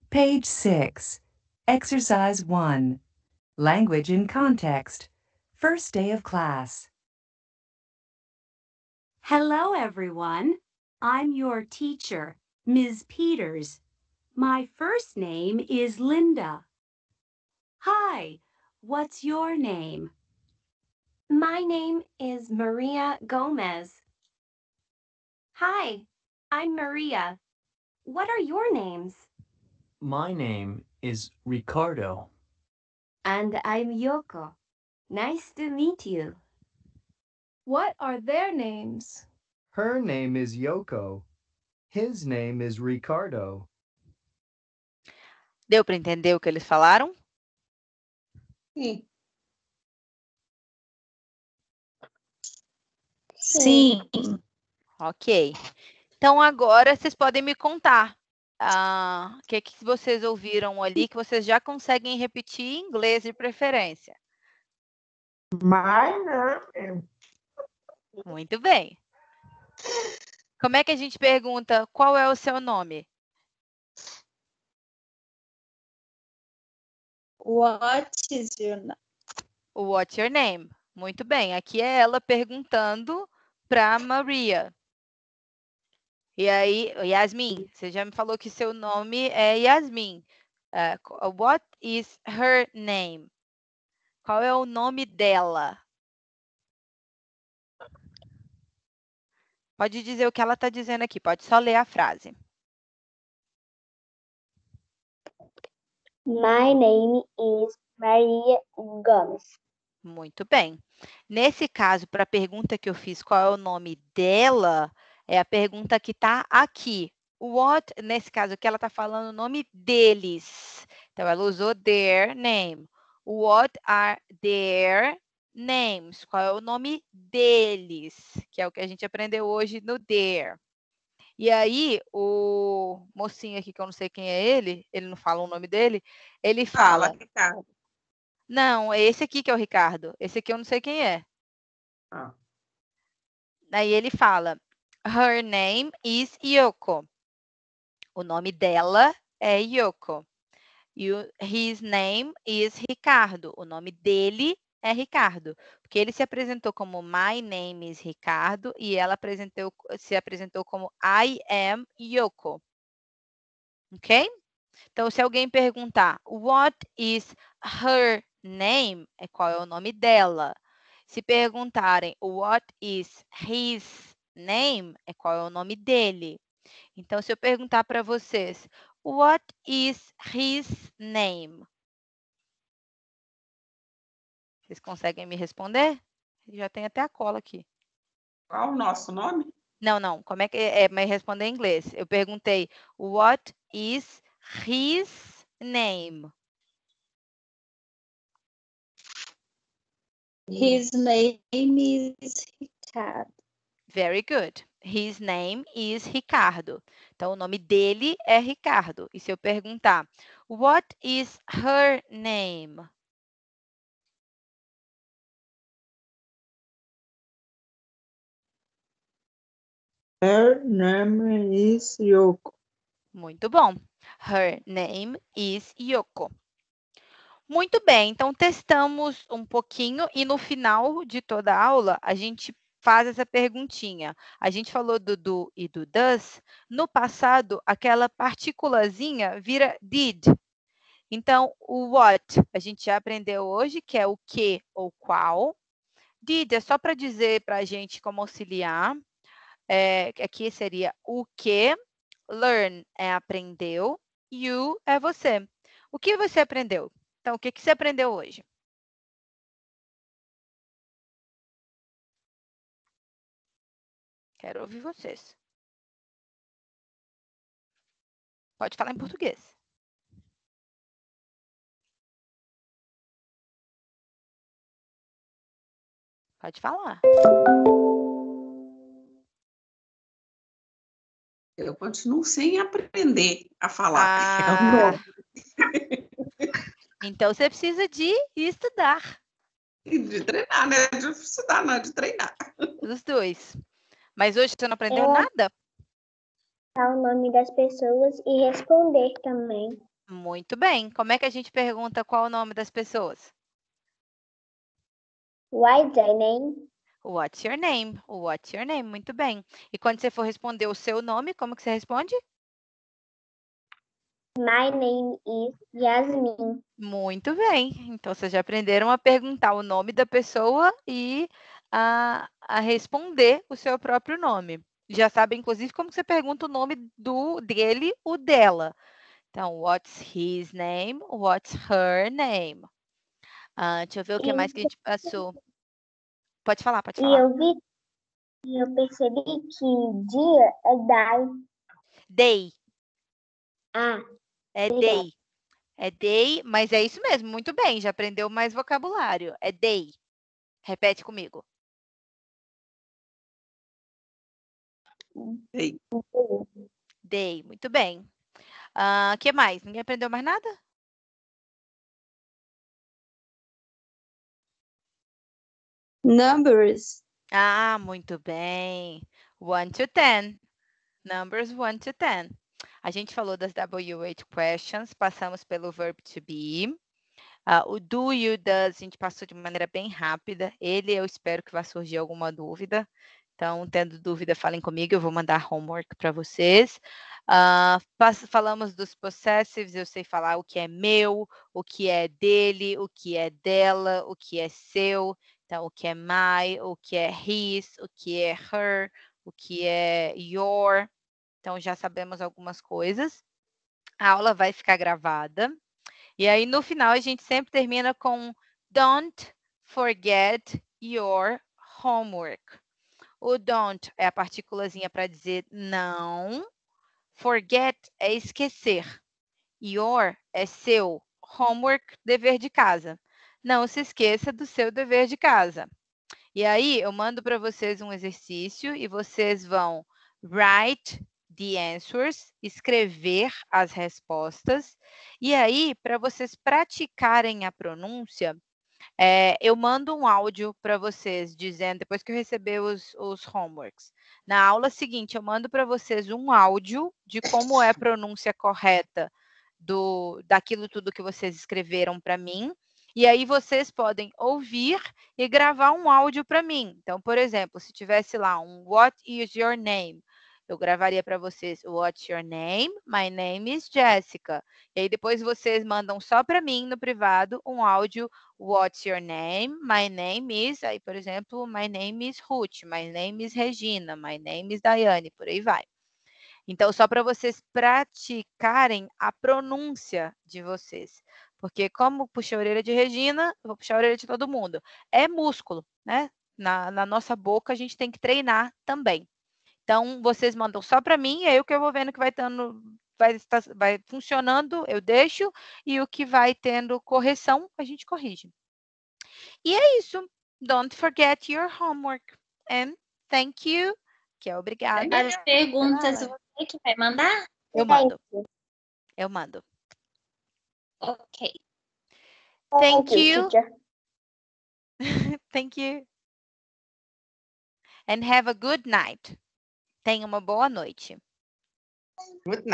Page 6. Exercise 1. Language in context. First day of class. Hello, everyone. I'm your teacher, Ms. Peters. My first name is Linda. Hi, what's your name? My name is Maria Gomez. Hi, I'm Maria. What are your names? My name is Ricardo. And I'm Yoko. Nice to meet you. What are their names? Her name is Yoko. His name is Ricardo. Deu para entender o que eles falaram? Sim. Sim. Ok. Então, agora vocês podem me contar o que vocês ouviram ali, que vocês já conseguem repetir em inglês de preferência. My name. Muito bem. Como é que a gente pergunta qual é o seu nome? What is your name? What's your name? Muito bem. Aqui é ela perguntando para Maria. E aí, Yasmin, você já me falou que seu nome é Yasmin. What is her name? Qual é o nome dela? Pode dizer o que ela está dizendo aqui, pode só ler a frase. My name is Maria Gomes. Muito bem. Nesse caso, para a pergunta que eu fiz, qual é o nome dela, é a pergunta que está aqui. What, nesse caso aqui, ela está falando o nome deles. Então, ela usou their name. What are their names? Qual é o nome deles? Que é o que a gente aprendeu hoje no their. E aí, o mocinho aqui, que eu não sei quem é ele não fala o nome dele, ele fala... Ricardo. Não, é esse aqui que é o Ricardo. Esse aqui eu não sei quem é. Ah. Aí ele fala, her name is Yoko. O nome dela é Yoko. His name is Ricardo. O nome dele é Ricardo. Porque ele se apresentou como my name is Ricardo e ela se apresentou como I am Yoko. Ok? Então, se alguém perguntar what is her name, qual é o nome dela. Se perguntarem what is his name, qual é o nome dele. Então, se eu perguntar para vocês, what is his name? Vocês conseguem me responder? Já tem até a cola aqui. Qual o nosso nome? Não. Como é que é? Mas responder em inglês. Eu perguntei, what is his name? His name is Ricardo. Very good. His name is Ricardo. Então, o nome dele é Ricardo. E se eu perguntar, what is her name? Her name is Yoko. Muito bom. Her name is Yoko. Muito bem, então testamos um pouquinho e no final de toda a aula a gente faz essa perguntinha. A gente falou do do e do does. No passado, aquela partículazinha vira did. Então, o what a gente já aprendeu hoje, que é o que ou qual. Did é só para dizer para a gente como auxiliar. Aqui seria o que. Learn é aprendeu. You é você. O que você aprendeu? Então, o que você aprendeu hoje? Quero ouvir vocês. Pode falar em português. Pode falar. Eu continuo sem aprender a falar. Ah, então você precisa de estudar. De treinar, né? De estudar, não, de treinar. Os dois. Mas hoje você não aprendeu Eu- nada? Dar o nome das pessoas e responder também. Muito bem. Como é que a gente pergunta qual o nome das pessoas? What's thy name? What's your name? What's your name? Muito bem. E quando você for responder o seu nome, como que você responde? My name is Yasmin. Muito bem. Então, vocês já aprenderam a perguntar o nome da pessoa e a responder o seu próprio nome. Já sabem, inclusive, como você pergunta o nome dele ou dela. Então, what's his name? What's her name? Deixa eu ver o que mais que a gente passou. Pode falar, pode E falar. eu percebi que dia é Day. Ah, É obrigada. day. É day, mas é isso mesmo. Muito bem, já aprendeu mais vocabulário. É day. Repete comigo. Ei, Day. Muito bem. O que mais? Ninguém aprendeu mais nada? Numbers. Ah, muito bem. 1 to 10. Numbers 1 to 10. A gente falou das WH questions, passamos pelo verb to be. O do, you, does, a gente passou de maneira bem rápida. Ele, eu espero que vá surgir alguma dúvida. Então, tendo dúvida, falem comigo, eu vou mandar homework para vocês. Falamos dos possessives, eu sei falar o que é meu, o que é dele, o que é dela, o que é seu. Então, o que é my, o que é his, o que é her, o que é your. Então, já sabemos algumas coisas. A aula vai ficar gravada. E aí, no final, a gente sempre termina com don't forget your homework. O don't é a partículazinha para dizer não. Forget é esquecer. Your é seu. Homework, dever de casa. Não se esqueça do seu dever de casa. E aí, eu mando para vocês um exercício e vocês vão write the answers, escrever as respostas. E aí, para vocês praticarem a pronúncia, eu mando um áudio para vocês dizendo, depois que eu receber os homeworks. Na aula seguinte, eu mando para vocês um áudio de como é a pronúncia correta daquilo tudo que vocês escreveram para mim. E aí vocês podem ouvir e gravar um áudio para mim. Então, por exemplo, se tivesse lá um What is your name? Eu gravaria para vocês What's your name? My name is Jessica. E aí depois vocês mandam só para mim no privado um áudio What's your name? My name is, aí por exemplo, my name is Ruth, my name is Regina, my name is Daiane, por aí vai. Então, só para vocês praticarem a pronúncia de vocês. Porque como puxei a orelha de Regina, eu vou puxar a orelha de todo mundo. É músculo, né? Na nossa boca a gente tem que treinar também. Então, vocês mandam só para mim, e aí o que eu vou vendo que vai funcionando, eu deixo, e o que vai tendo correção, a gente corrige. E é isso. Don't forget your homework. And thank you. Que é obrigada. As perguntas você que vai mandar? Eu mando. Eu mando. Ok. Thank you. teacher. Thank you. And have a good night. Tenha uma boa noite. good night.